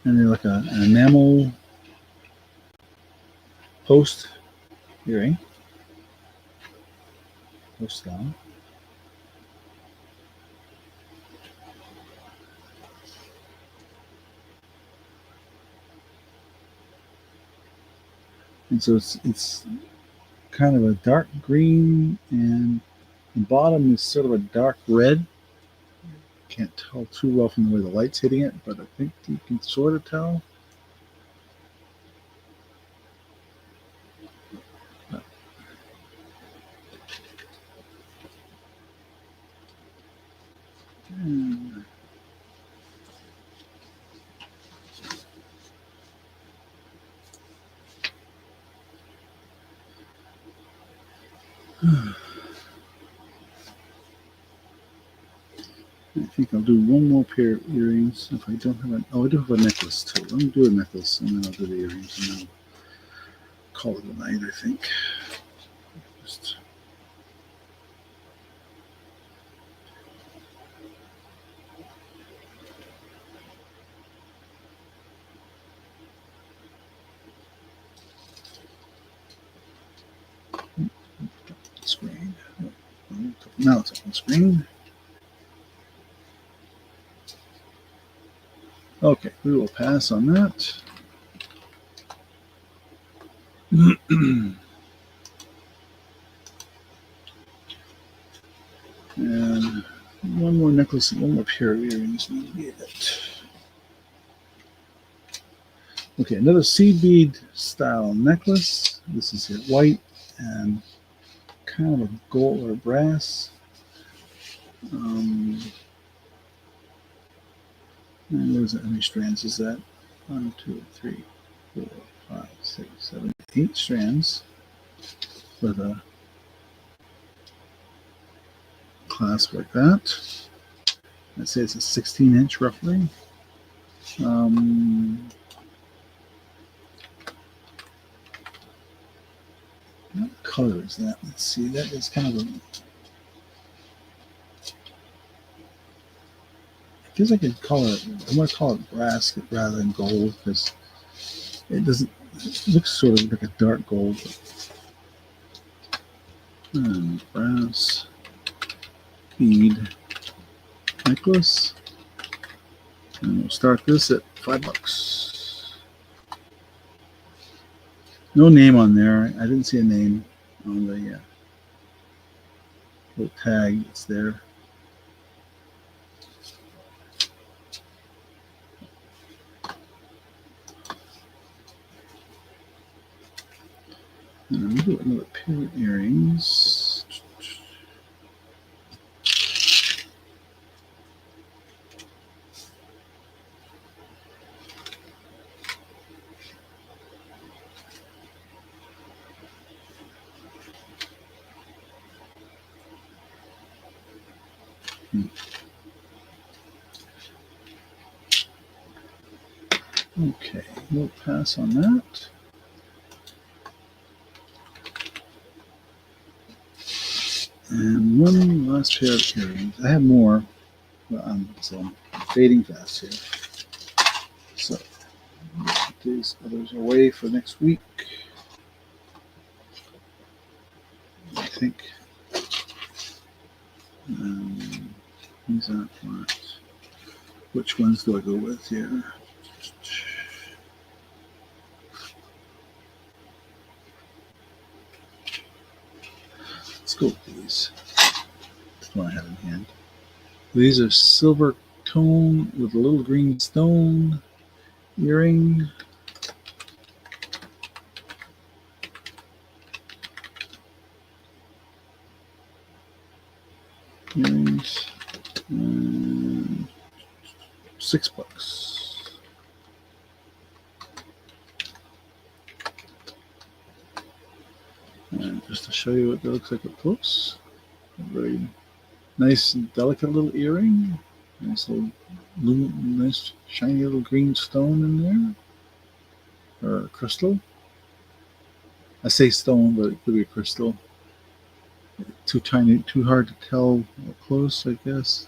And they're like an enamel post earring. Post style. And so it's kind of a dark green, and the bottom is sort of a dark red. Can't tell too well from the way the light's hitting it, but I think you can sort of tell. And I think I'll do one more pair of earrings if I don't have a. Oh, I do have a necklace too. Let me do a necklace and then I'll do the earrings and then I'll call it a night, I think. Just. Screen. Now it's on the screen. Okay, we will pass on that. And one more necklace and one more pair of earrings. Okay, another seed bead style necklace. This is here, white and kind of a gold or brass. And there's how many strands is that? 1, 2, 3, 4, 5, 6, 7, 8 strands with a clasp like that. I'd say it's a 16-inch roughly. What color is that? Let's see. That is kind of a. I guess I could call it. I'm going to call it brass rather than gold because it doesn't. It looks sort of like a dark gold. And brass bead necklace. And we'll start this at $5. No name on there. I didn't see a name on the little tag that's there. And I'm going to do another pair of earrings. Okay, we'll pass on that. And one last pair of earrings. I have more, but I'm fading fast here. So put these others away for next week. I think. These aren't flat. Which ones do I go with here? Let's go with these. That's what I have in hand. These are silver tone with a little green stone earring. Earrings. And $6. And just to show you what that looks like up close, a very nice, delicate little earring. Nice little, nice shiny little green stone in there, or crystal. I say stone, but it could be a crystal. Too tiny, too hard to tell up close, I guess.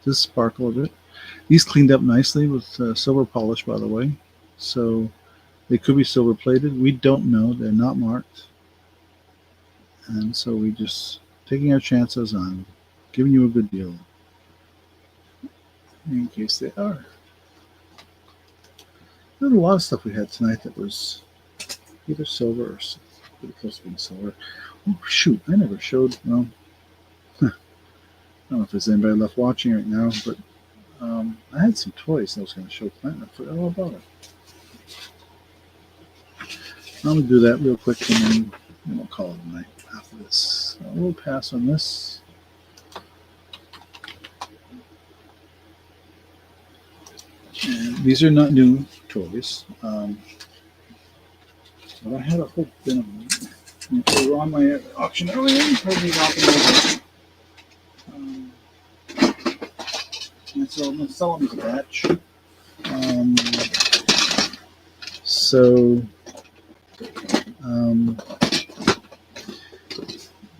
Does sparkle a bit. These cleaned up nicely with silver polish, by the way. So they could be silver plated. We don't know. They're not marked. And so we just taking our chances on giving you a good deal in case they are. There's a lot of stuff we had tonight that was either silver or pretty close to being silver. Oh, shoot. I never showed. Well, I don't know if there's anybody left watching right now, but I had some toys I was going to show Clint. I forgot all about it. I'm going to do that real quick and then we'll call it a night after this. So we'll pass on this. And these are not new toys. But I had a whole bin of them. They were on my auction earlier. You heard me knocking over. And so I'm going to sell them as a batch.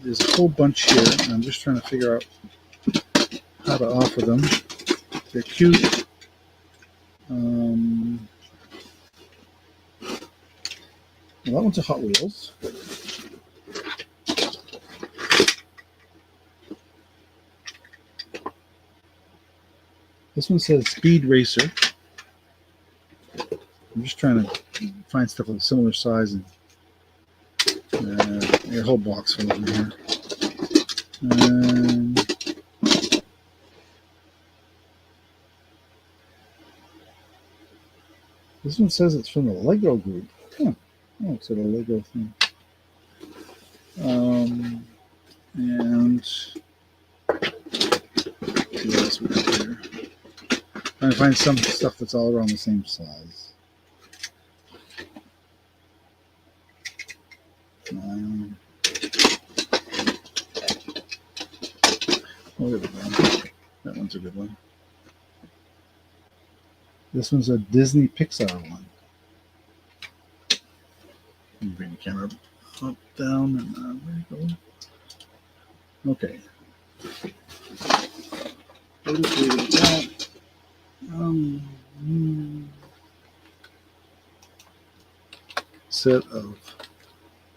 There's a whole bunch here, and I'm just trying to figure out how to offer them. They're cute. Well, that one's a Hot Wheels. This one says Speed Racer. I'm just trying to find stuff of a similar size, and a whole box full of them here. This one says it's from the Lego group. Huh. Oh, it's a Lego thing. And let's see what else we got here. Trying to find some stuff that's all around the same size. Look at that. That one's a good one. This one's a Disney Pixar one. Let me bring the camera up, down, and where you go? Okay. We'll just leave it at that. Set of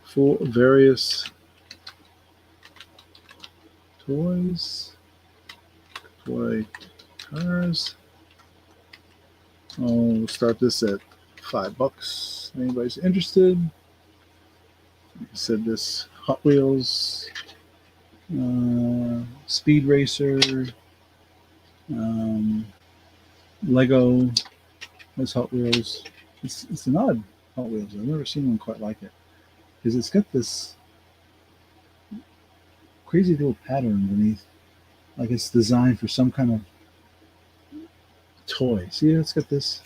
4 various toys, toy cars. We'll start this at $5. Anybody's interested? Like I said, this Hot Wheels, Speed Racer, Lego. This Hot Wheels. It's an odd Hot Wheels. I've never seen one quite like it because it's got this crazy little pattern underneath, like it's designed for some kind of toy. See, it's got this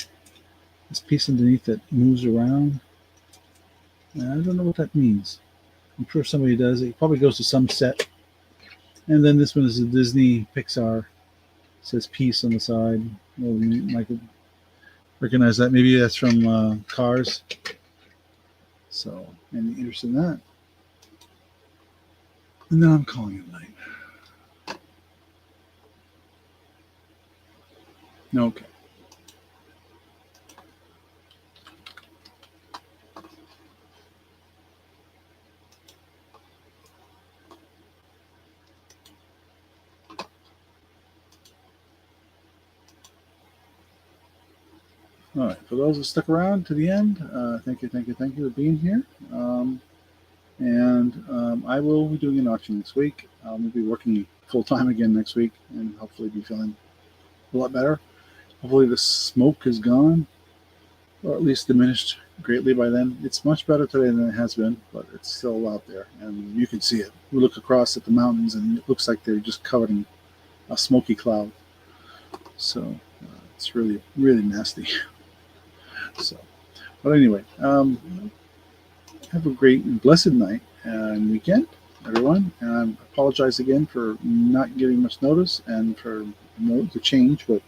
piece underneath that moves around. And I don't know what that means. I'm sure somebody does. It probably goes to some set. And then this one is a Disney Pixar. It says Peace on the side. Well, you might recognize that. Maybe that's from Cars. So, any interest in that? And then I'm calling it night. Okay. All right, for those that stuck around to the end, thank you for being here. I will be doing an auction next week. I'll be working full-time again next week and hopefully be feeling a lot better. Hopefully the smoke is gone, or at least diminished greatly by then. It's much better today than it has been, but it's still out there, and you can see it. We look across at the mountains, and it looks like they're just covered in a smoky cloud. So it's really, really nasty. So, but anyway, have a great and blessed night and weekend, everyone. And I apologize again for not giving much notice and for the change, but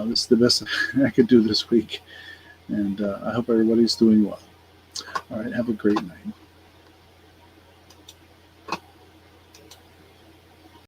this is the best I could do this week. And I hope everybody's doing well. All right, have a great night.